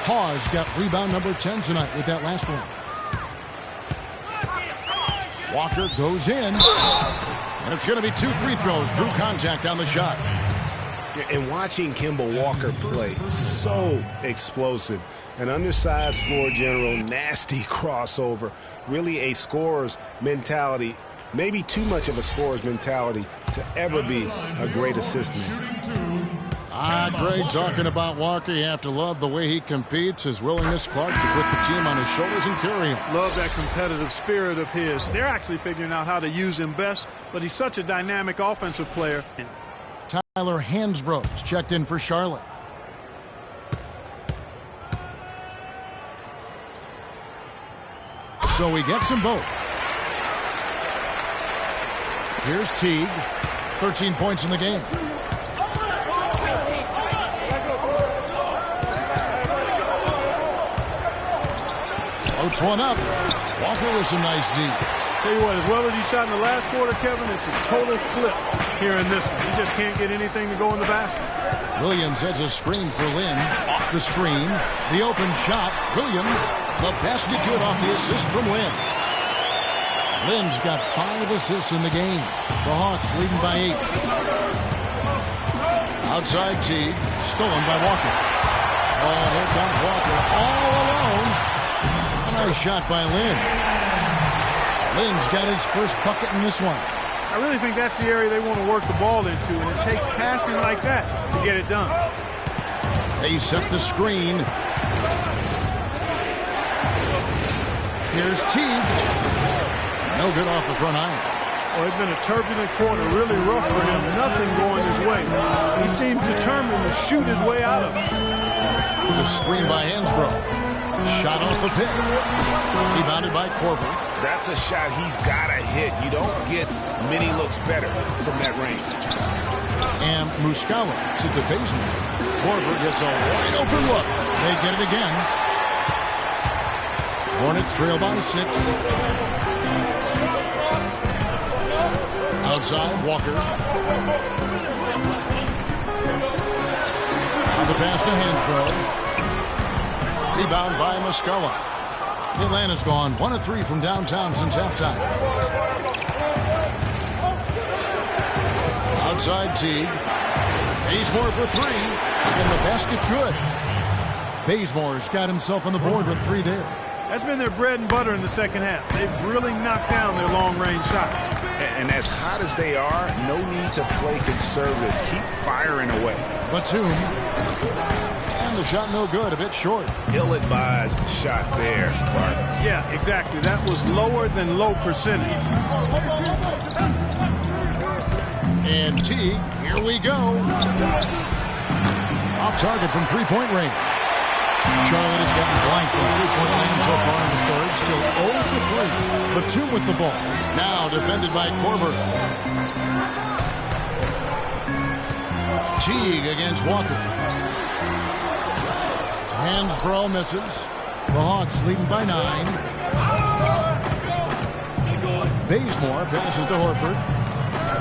Hawes got rebound number 10 tonight with that last one. Walker goes in. And it's going to be 2 free throws. Drew contact on the shot. And watching Kemba Walker play, so explosive. An undersized floor general, nasty crossover. Really a scorer's mentality. Maybe too much of a scorer's mentality to ever be a great assist man. Greg, talking about Walker, you have to love the way he competes, his willingness, Clark, to put the team on his shoulders and carry him. Love that competitive spirit of his. They're actually figuring out how to use him best, but he's such a dynamic offensive player. Tyler Hansbrough is checked in for Charlotte. So he gets them both. Here's Teague. 13 points in the game. Floats one up. Walker with some nice D. Tell you what, as well as he shot in the last quarter, Kevin, it's a total flip here in this one. He just can't get anything to go in the basket. Williams heads a screen for Lynn. Off the screen. The open shot. Williams. The basket good off the assist from Lynn. Lynn's got 5 assists in the game. The Hawks leading by 8. Outside Teague. Stolen by Walker. Oh, and here comes Walker. All alone. A nice shot by Lynn. Lynn's got his first bucket in this one. I really think that's the area they want to work the ball into, and it takes passing like that to get it done. They set the screen. Here's Teague. No good off the front iron. Well, it's been a turbulent quarter, really rough for him. Nothing going his way. He seems determined to shoot his way out of it. There's a screen by Hansbrough. Shot off the pick. Rebounded by Korver. That's a shot he's got to hit. You don't get many looks better from that range. And Muscala to DeBasement. Korver gets a wide open look. They get it again. Hornets trail by 6. Outside, Walker. Now the pass to Hansbrough. Rebound by Muscala. Atlanta's gone 1 of 3 from downtown since halftime. Outside Teague. Bazemore for 3. And the basket good. Bazemore's got himself on the board with 3 there. That's been their bread and butter in the second half. They've really knocked down their long-range shots. And as hot as they are, no need to play conservative. Keep firing away. Batum. And the shot no good, a bit short. Ill-advised shot there, Clark. Yeah, exactly. That was lower than low percentage. And Teague, here we go. Off target from three-point range. Charlotte has gotten blank from three-point land so far in the third. Still 0 for 3. Batum with the ball. Now defended by Korver. Teague against Walker. Hansbrough misses. The Hawks leading by 9. Bazemore passes to Horford.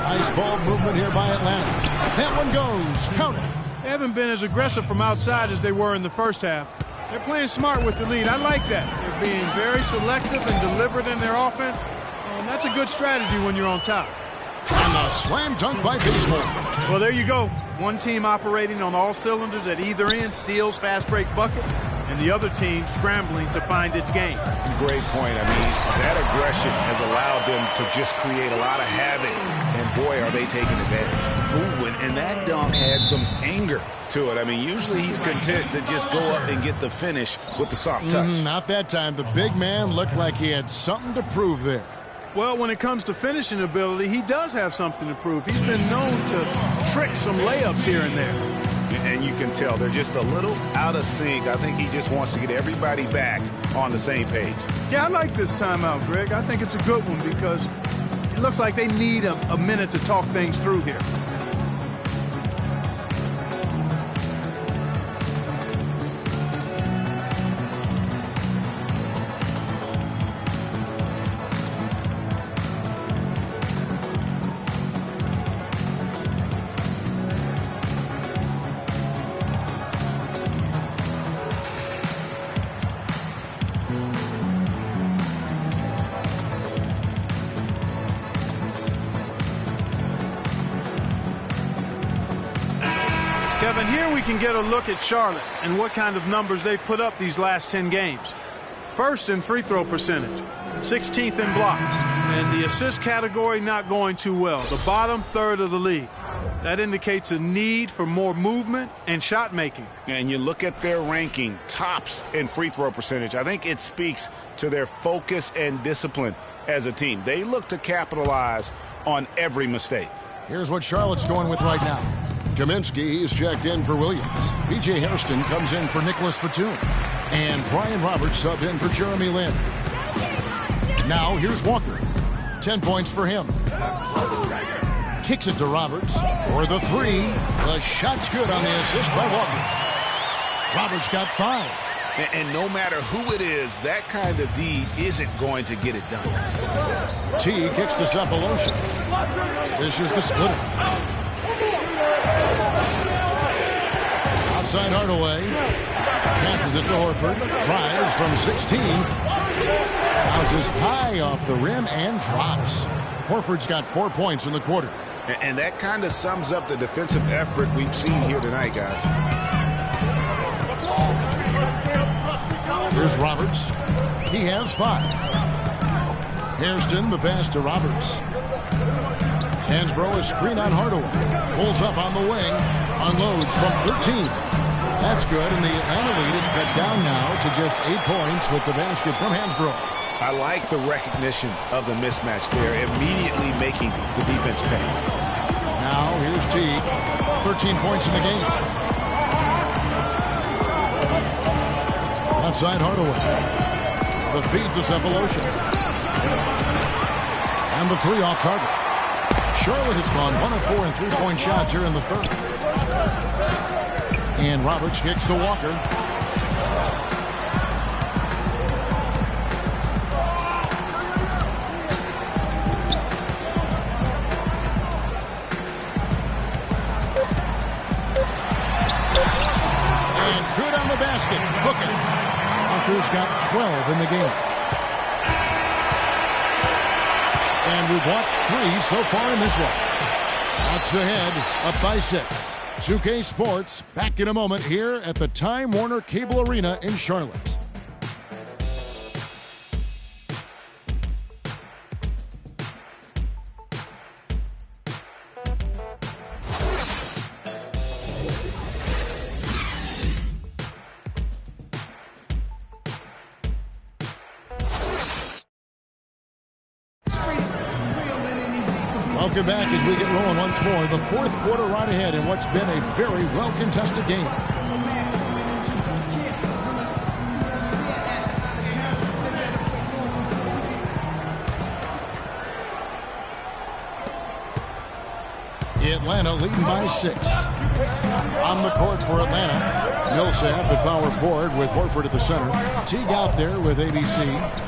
Nice ball movement here by Atlanta. That one goes. Count it. They haven't been as aggressive from outside as they were in the first half. They're playing smart with the lead. I like that. They're being very selective and deliberate in their offense. And that's a good strategy when you're on top. And a slam dunk by Bazemore. Well, there you go. One team operating on all cylinders at either end, steals, fast break buckets, and the other team scrambling to find its game. Great point. I mean, that aggression has allowed them to just create a lot of havoc. And boy, are they taking advantage. Ooh, and that dunk had some anger to it. I mean, usually he's content to just go up and get the finish with the soft touch. Not that time. The big man looked like he had something to prove there. Well, when it comes to finishing ability, he does have something to prove. He's been known to trick some layups here and there. And you can tell they're just a little out of sync. I think he just wants to get everybody back on the same page. Yeah, I like this timeout, Greg. I think it's a good one because it looks like they need a minute to talk things through here. Kevin, here we can get a look at Charlotte and what kind of numbers they've put up these last 10 games. First in free throw percentage, 16th in blocks, and the assist category not going too well, the bottom third of the league. That indicates a need for more movement and shot making. And you look at their ranking, tops in free throw percentage. I think it speaks to their focus and discipline as a team. They look to capitalize on every mistake. Here's what Charlotte's going with right now. Kaminsky is checked in for Williams. B.J. Hairston comes in for Nicholas Batum. And Brian Roberts sub in for Jeremy Lin. Now here's Walker. 10 points for him. Kicks it to Roberts for the three. The shot's good on the assist by Walker. Roberts got 5. And no matter who it is, that kind of D isn't going to get it done. T kicks to Cephalosha. This is the splitter. Outside Hardaway. Passes it to Horford. Tries from 16. Bounces high off the rim and drops. Horford's got 4 points in the quarter. And that kind of sums up the defensive effort we've seen here tonight, guys. Here's Roberts. He has 5. Hairston, the pass to Roberts. Hansbrough is screen on Hardaway. Pulls up on the wing. Unloads from 13. That's good, and the Atlanta lead is cut down now to just 8 points with the basket from Hansbrough. I like the recognition of the mismatch there, immediately making the defense pay. Now here's Teague. 13 points in the game. Outside Hardaway. The feed to Cephalosha. And the 3 off target. Charlotte has gone 1 of 4 in 3-point shots here in the third. And Roberts kicks to Walker. And good on the basket. Booking. Walker's got 12 in the game. And we've watched 3 so far in this one. Hawks ahead, up by 6. 2K Sports, back in a moment here at the Time Warner Cable Arena in Charlotte. Welcome back as we get rolling once more. The fourth quarter right ahead in what's been a very well-contested game. Atlanta leading by 6. On the court for Atlanta, Millsap at power forward with Horford at the center. Teague out there with ABC,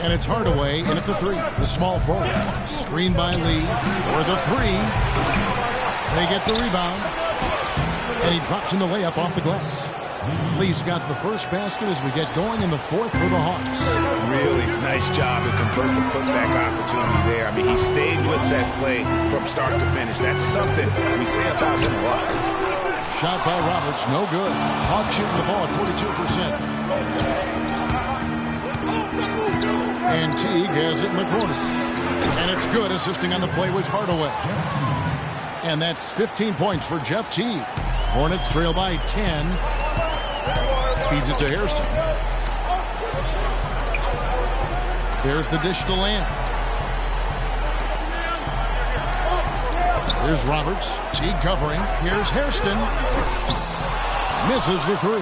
and it's Hardaway in at the 3, the small forward. Screen by Lee for the 3. They get the rebound, and he drops in the layup off the glass. Lee's got the first basket as we get going in the fourth for the Hawks. Really nice job to convert the putback opportunity there. I mean, he stayed with that play from start to finish. That's something we say about him a lot. Shot by Roberts, no good. Hawks shooting the ball at 42%. And Teague has it in the corner. And it's good. Assisting on the play was Hardaway. And that's 15 points for Jeff Teague. Hornets trail by 10. Feeds it to Hairston. There's the dish to Lamb. Here's Roberts. Teague covering. Here's Hairston. Misses the 3.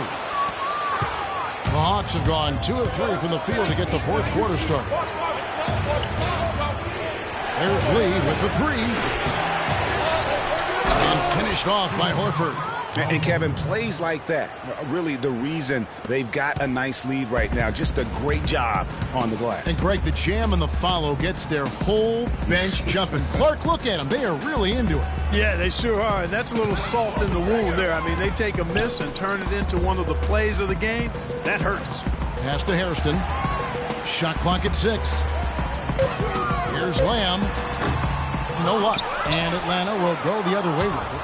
The Hawks have gone 2 of 3 from the field to get the fourth quarter started. There's Lee with the 3. And finished off by Horford. And Kevin, plays like that, really the reason they've got a nice lead right now. Just a great job on the glass. And Greg, the jam and the follow gets their whole bench jumping. Clark, look at them. They are really into it. Yeah, they sure are. And that's a little salt in the wound there. I mean, they take a miss and turn it into one of the plays of the game. That hurts. Pass to Hairston. Shot clock at 6. Here's Lamb. No luck. And Atlanta will go the other way with it.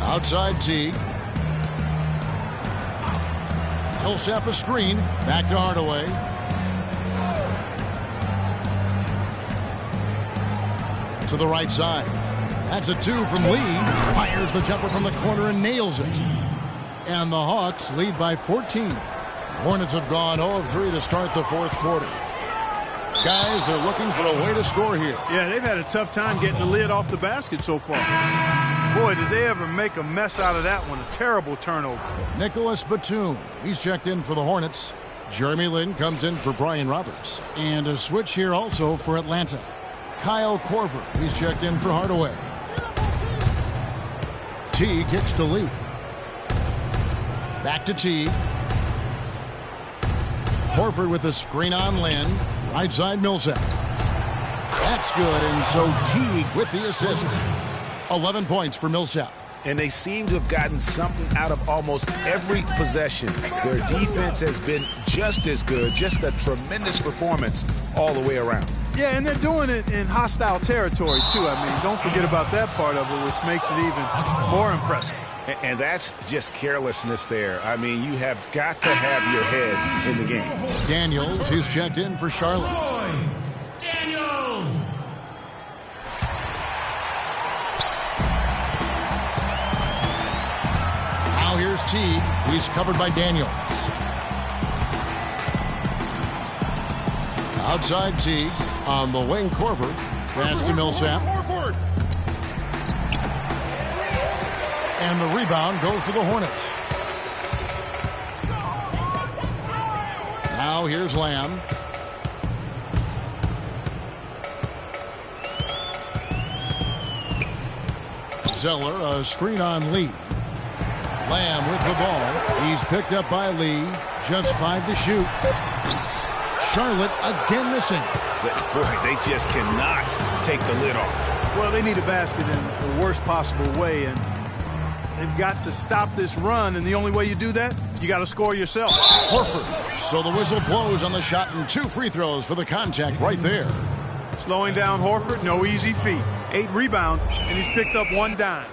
Outside Teague. Millsap a screen. Back to Hardaway. To the right side. That's a 2 from Lee. Fires the jumper from the corner and nails it. And the Hawks lead by 14. Hornets have gone 0 of 3 to start the fourth quarter. Guys, they're looking for a way to score here. Yeah, they've had a tough time getting the lid off the basket so far. Boy, did they ever make a mess out of that one. A terrible turnover. Nicholas Batum, he's checked in for the Hornets. Jeremy Lin comes in for Brian Roberts. And a switch here also for Atlanta. Kyle Korver. He's checked in for Hardaway. T kicks to Lee. Back to T. Horford with a screen on Lynn. Right side Millsap. That's good, and so Teague with the assist. 11 points for Millsap. And they seem to have gotten something out of almost every possession. Their defense has been just as good, just a tremendous performance all the way around. Yeah, and they're doing it in hostile territory, too. I mean, don't forget about that part of it, which makes it even more impressive. And that's just carelessness there. I mean, you have got to have your head in the game. Daniels, he's checked in for Charlotte. Daniels! Now here's Teague. He's covered by Daniels. Outside Teague. On the wing, Korver. Pass to Millsap. And the rebound goes to the Hornets. Now here's Lamb. Zeller, a screen on Lee. Lamb with the ball. He's picked up by Lee. Just 5 to shoot. Charlotte again missing. Boy, they just cannot take the lid off. Well, they need a basket in the worst possible way, and they've got to stop this run, and the only way you do that, you got to score yourself. Horford. So the whistle blows on the shot, and 2 free throws for the contact right there. Slowing down Horford, no easy feat. 8 rebounds, and he's picked up 1 dime.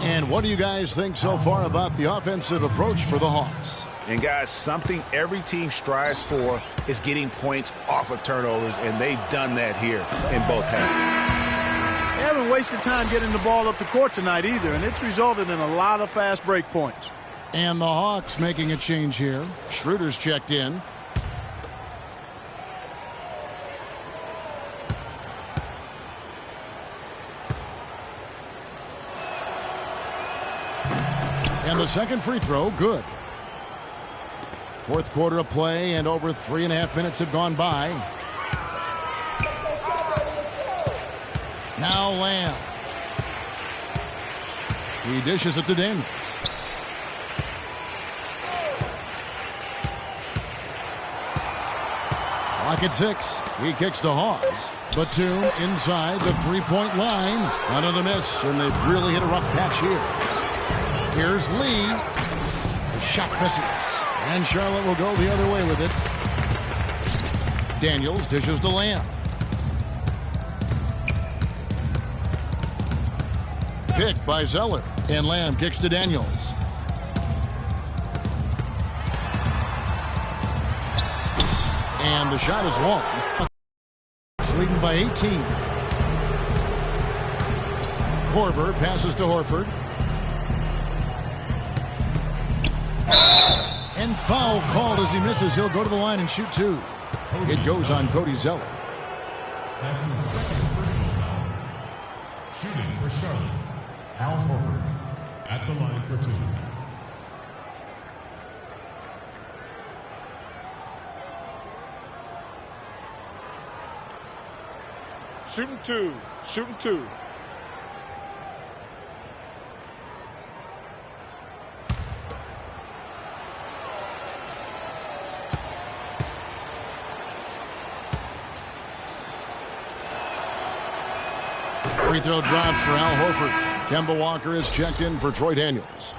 And what do you guys think so far about the offensive approach for the Hawks? And guys, something every team strives for is getting points off of turnovers, and they've done that here in both halves. They haven't wasted time getting the ball up the court tonight either, and it's resulted in a lot of fast break points. And the Hawks making a change here. Schroeder's checked in. And the second free throw, good. Fourth quarter of play, and over 3.5 minutes have gone by. Now Lamb. He dishes it to Daniels. Clock at 6. He kicks to Hawes. Batum inside the three-point line. Another miss, and they've really hit a rough patch here. Here's Lee. The shot misses. And Charlotte will go the other way with it. Daniels dishes to Lamb. Pick by Zeller. And Lamb kicks to Daniels. And the shot is long. Leading by 18. Korver passes to Horford. And foul called as he misses. He'll go to the line and shoot 2. It goes on Cody Zeller. That's his second personal foul. Shooting for Charlotte, Al Horford at the line for 2. Shooting 2. Shooting 2. Free throw drops for Al Horford. Kemba Walker is checked in for Troy Daniels.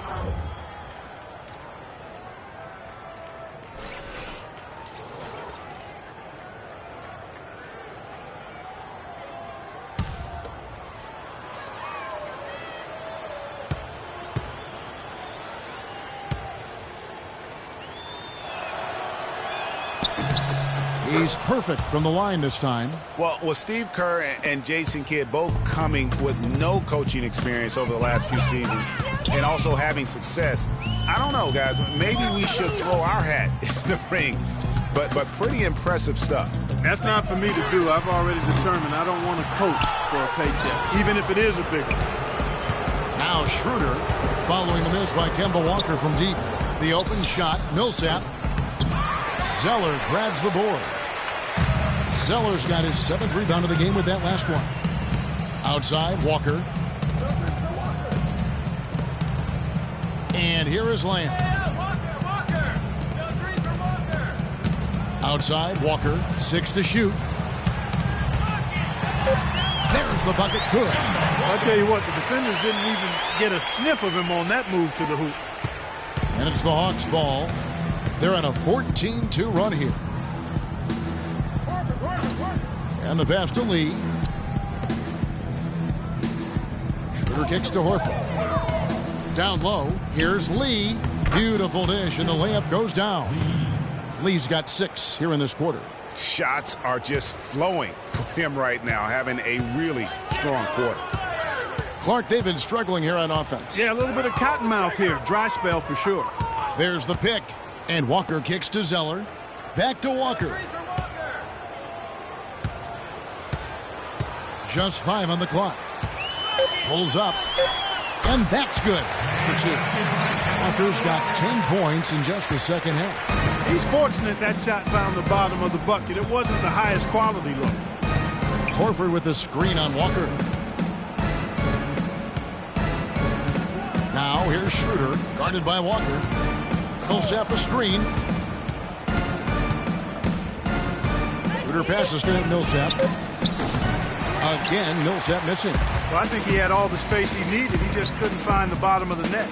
He's perfect from the line this time. Well, with Steve Kerr and Jason Kidd both coming with no coaching experience over the last few seasons and also having success, I don't know, guys. Maybe we should throw our hat in the ring. But pretty impressive stuff. That's not for me to do. I've already determined I don't want to coach for a paycheck, even if it is a big one. Now Schroeder following the miss by Kemba Walker from deep. The open shot, Millsap. Zeller grabs the board. Zeller's got his 7th rebound of the game with that last one. Outside, Walker. And here is Lamb. Outside, Walker. 6 to shoot. There's the bucket. Good. I'll tell you what, the defenders didn't even get a sniff of him on that move to the hoop. And it's the Hawks' ball. They're on a 14-2 run here. And the pass to Lee. Schroeder kicks to Horford. Down low. Here's Lee. Beautiful dish, and the layup goes down. Lee's got 6 here in this quarter. Shots are just flowing for him right now, having a really strong quarter. Clark, they've been struggling here on offense. Yeah, a little bit of cottonmouth here. Dry spell for sure. There's the pick. And Walker kicks to Zeller. Back to Walker. Just 5 on the clock. Pulls up. And that's good for 2. Walker's got 10 points in just the second half. He's fortunate that shot found the bottom of the bucket. It wasn't the highest quality look. Horford with the screen on Walker. Now here's Schroeder, guarded by Walker. Millsap a screen. Schroeder passes to Millsap. Again, Millsap missing. Well, I think he had all the space he needed. He just couldn't find the bottom of the net.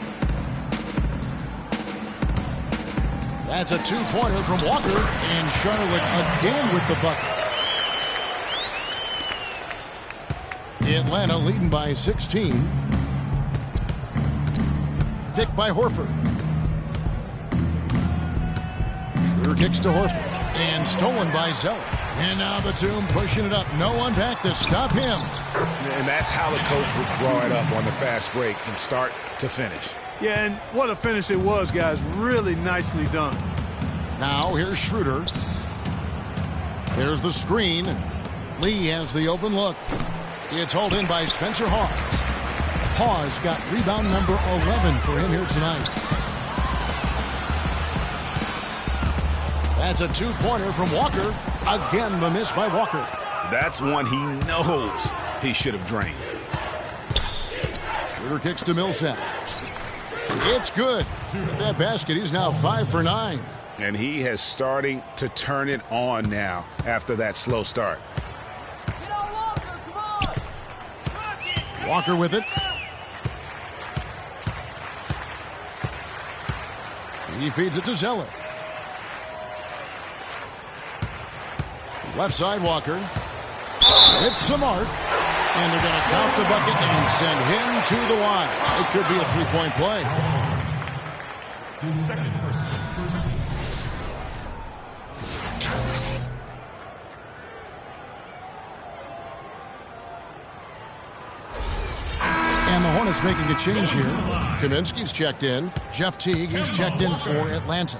That's a 2-pointer from Walker, and Charlotte again with the bucket. Atlanta leading by 16. Pick by Horford. Schroeder kicks to Horford, and stolen by Zeller. And now Batum pushing it up. No one back to stop him. And that's how the coach would draw it up on the fast break from start to finish. Yeah, and what a finish it was, guys. Really nicely done. Now here's Schroeder. There's the screen. Lee has the open look. It's hauled in by Spencer Hawes. Hawes got rebound number 11 for him here tonight. That's a 2-pointer from Walker. Again, the miss by Walker. That's one he knows he should have drained. Schroeder kicks to Millsap. It's good. With that basket, he's now 5 for 9. And he has starting to turn it on now after that slow start. Walker with it. He feeds it to Zeller. Left side, Walker. With some arc. And they're going to count the bucket and send him to the line. It could be a 3-point play. The second person. And the Hornets making a change here. Kaminsky's checked in. Jeff Teague, he's checked in for Atlanta.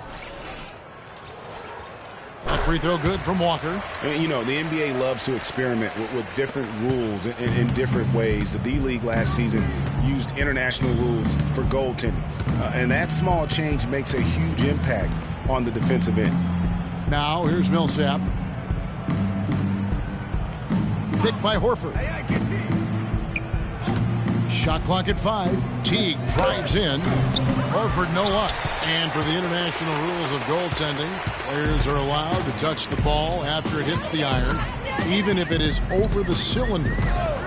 That free throw good from Walker. And, you know, the NBA loves to experiment with different rules in different ways. The D-League last season used international rules for goaltending. And that small change makes a huge impact on the defensive end. Now, here's Millsap. Picked by Horford. Shot clock at 5. Teague drives in. Horford no luck. And for the international rules of goaltending, players are allowed to touch the ball after it hits the iron, even if it is over the cylinder.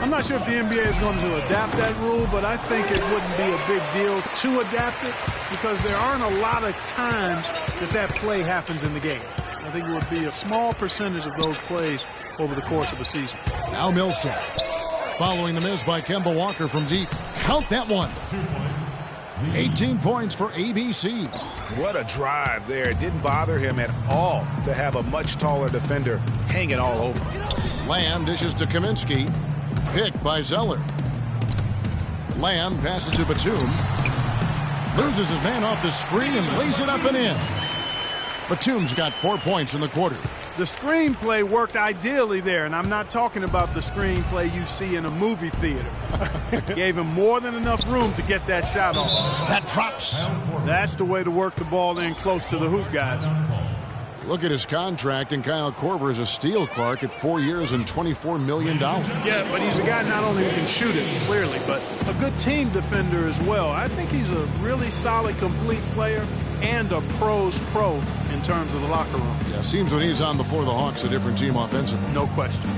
I'm not sure if the NBA is going to adapt that rule, but I think it wouldn't be a big deal to adapt it because there aren't a lot of times that play happens in the game. I think it would be a small percentage of those plays over the course of the season. Now Millsap. Following the miss by Kemba Walker from deep. Count that one. 18 points for ABC. What a drive there. It didn't bother him at all to have a much taller defender hanging all over him. Lamb dishes to Kaminsky. Picked by Zeller. Lamb passes to Batum. Loses his man off the screen and lays it up and in. Batum's got 4 points in the quarter. The screenplay worked ideally there, and I'm not talking about the screenplay you see in a movie theater. Gave him more than enough room to get that shot off. That drops. That's the way to work the ball in close to the hoop, guys. Look at his contract, and Kyle Korver is a steal, Clark, at 4 years and $24 million. Yeah, but he's a guy not only who can shoot it clearly, but a good team defender as well. I think he's a really solid, complete player and a pro's pro in terms of the locker room. Yeah, seems when he's on the floor, the Hawks a different team offensively. No question.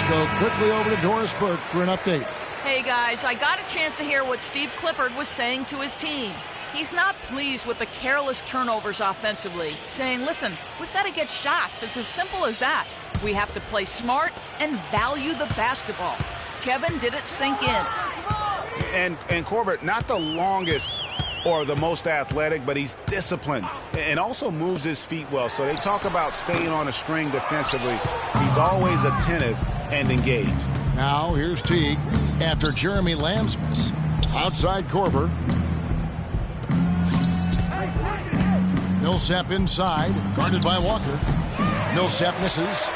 Go quickly over to Doris Burke for an update. Hey guys, I got a chance to hear what Steve Clifford was saying to his team. He's not pleased with the careless turnovers offensively, saying, listen, we've got to get shots. It's as simple as that. We have to play smart and value the basketball. Kevin did it sink in. And Corbett, not the longest or the most athletic, but he's disciplined and also moves his feet well. So they talk about staying on a string defensively. He's always attentive and engaged. Now here's Teague after Jeremy Lamb's miss. Outside Korver. Millsap inside, guarded by Walker. Millsap misses.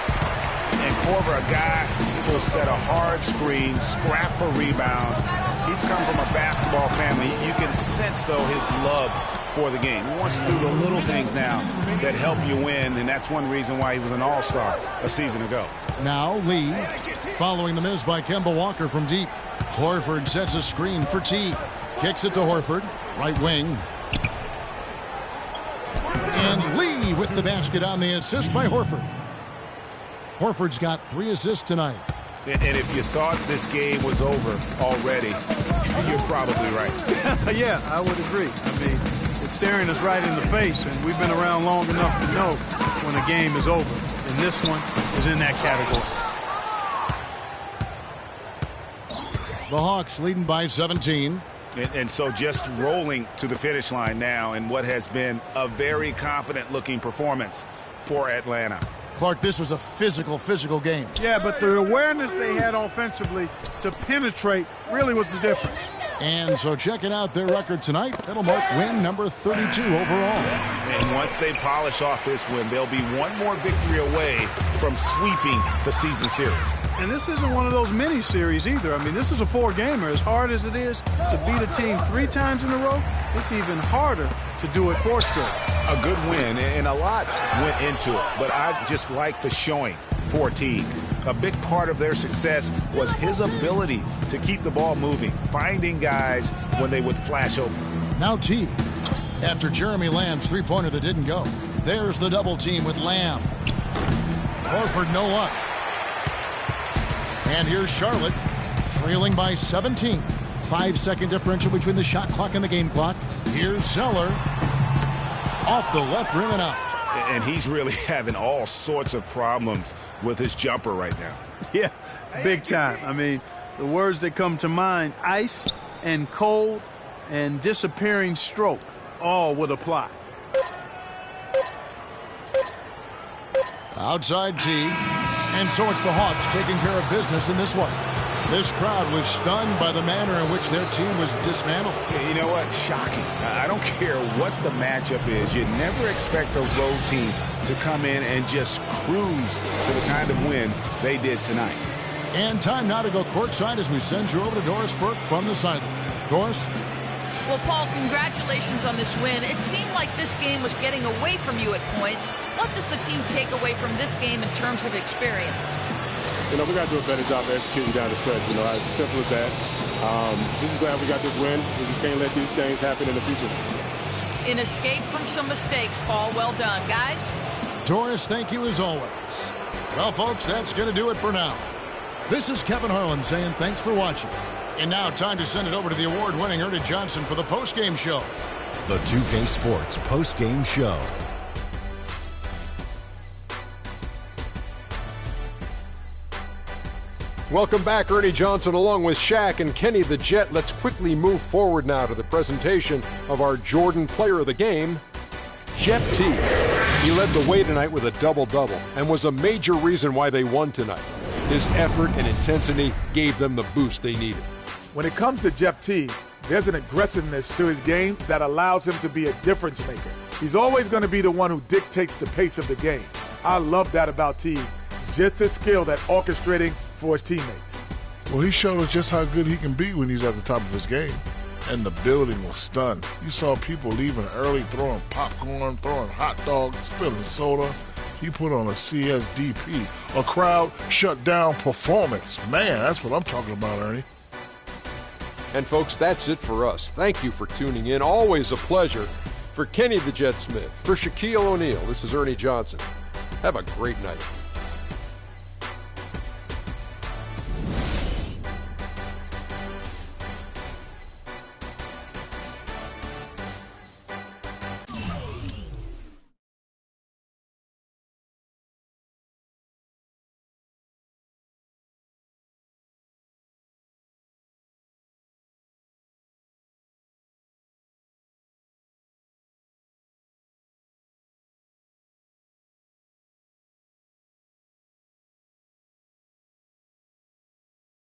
And Korver, a guy who will set a hard screen, scrap for rebounds. He's come from a basketball family. You can sense, though, his love for the game. He wants to do the little things now that help you win, and that's one reason why he was an all-star a season ago. Now Lee, following the miss by Kemba Walker from deep. Horford sets a screen for T. Kicks it to Horford, right wing. And Lee with the basket on the assist by Horford. Horford's got 3 assists tonight. And if you thought this game was over already, you're probably right. Yeah, I would agree. I mean, it's staring us right in the face, and we've been around long enough to know when a game is over. And this one is in that category. The Hawks leading by 17. And so just rolling to the finish line now in what has been a very confident-looking performance for Atlanta. Clark, this was a physical game. Yeah, but the awareness they had offensively to penetrate really was the difference. And so checking out their record tonight, that'll mark win number 32 overall. And once they polish off this win, they'll be one more victory away from sweeping the season series. And this isn't one of those mini series either. I mean, this is a 4-gamer. As hard as it is to beat a team 3 times in a row, it's even harder to do it 4 straight. A good win, and a lot went into it. But I just like the showing for Teague. A big part of their success was his ability to keep the ball moving, finding guys when they would flash open. Now Teague, after Jeremy Lamb's 3-pointer that didn't go. There's the double team with Lamb. Horford no luck. And here's Charlotte, trailing by 17. 5-second differential between the shot clock and the game clock. Here's Zeller. Off the left rim and out. And he's really having all sorts of problems with his jumper right now. Yeah, big time. I mean, the words that come to mind, ice and cold and disappearing stroke, all would apply. Outside T. And so it's the Hawks taking care of business in this one. This crowd was stunned by the manner in which their team was dismantled. You know what? Shocking. I don't care what the matchup is. You never expect a road team to come in and just cruise to the kind of win they did tonight. And time now to go courtside as we send you over to Doris Burke from the sideline. Doris? Well, Paul, congratulations on this win. It seemed like this game was getting away from you at points. What does the team take away from this game in terms of experience? We got to do a better job of executing down the stretch. As simple as that. Just glad we got this win. We just can't let these things happen in the future. An escape from some mistakes, Paul. Well done, guys. Doris, thank you as always. Well, folks, that's going to do it for now. This is Kevin Harlan saying thanks for watching. And now time to send it over to the award-winning Ernie Johnson for the post-game show. The 2K Sports post-game show. Welcome back, Ernie Johnson along with Shaq and Kenny the Jet. Let's quickly move forward now to the presentation of our Jordan Player of the Game, Jeff T. He led the way tonight with a double-double and was a major reason why they won tonight. His effort and intensity gave them the boost they needed. When it comes to Jeff T., there's an aggressiveness to his game that allows him to be a difference maker. He's always going to be the one who dictates the pace of the game. I love that about T. It's just his skill at orchestrating for his teammates. Well, he showed us just how good he can be when he's at the top of his game. And the building was stunned. You saw people leaving early, throwing popcorn, throwing hot dogs, spilling soda. He put on a CSDP, a crowd shut down performance. Man, that's what I'm talking about, Ernie. And folks, that's it for us. Thank you for tuning in. Always a pleasure. For Kenny the Jet Smith, for Shaquille O'Neal, this is Ernie Johnson. Have a great night.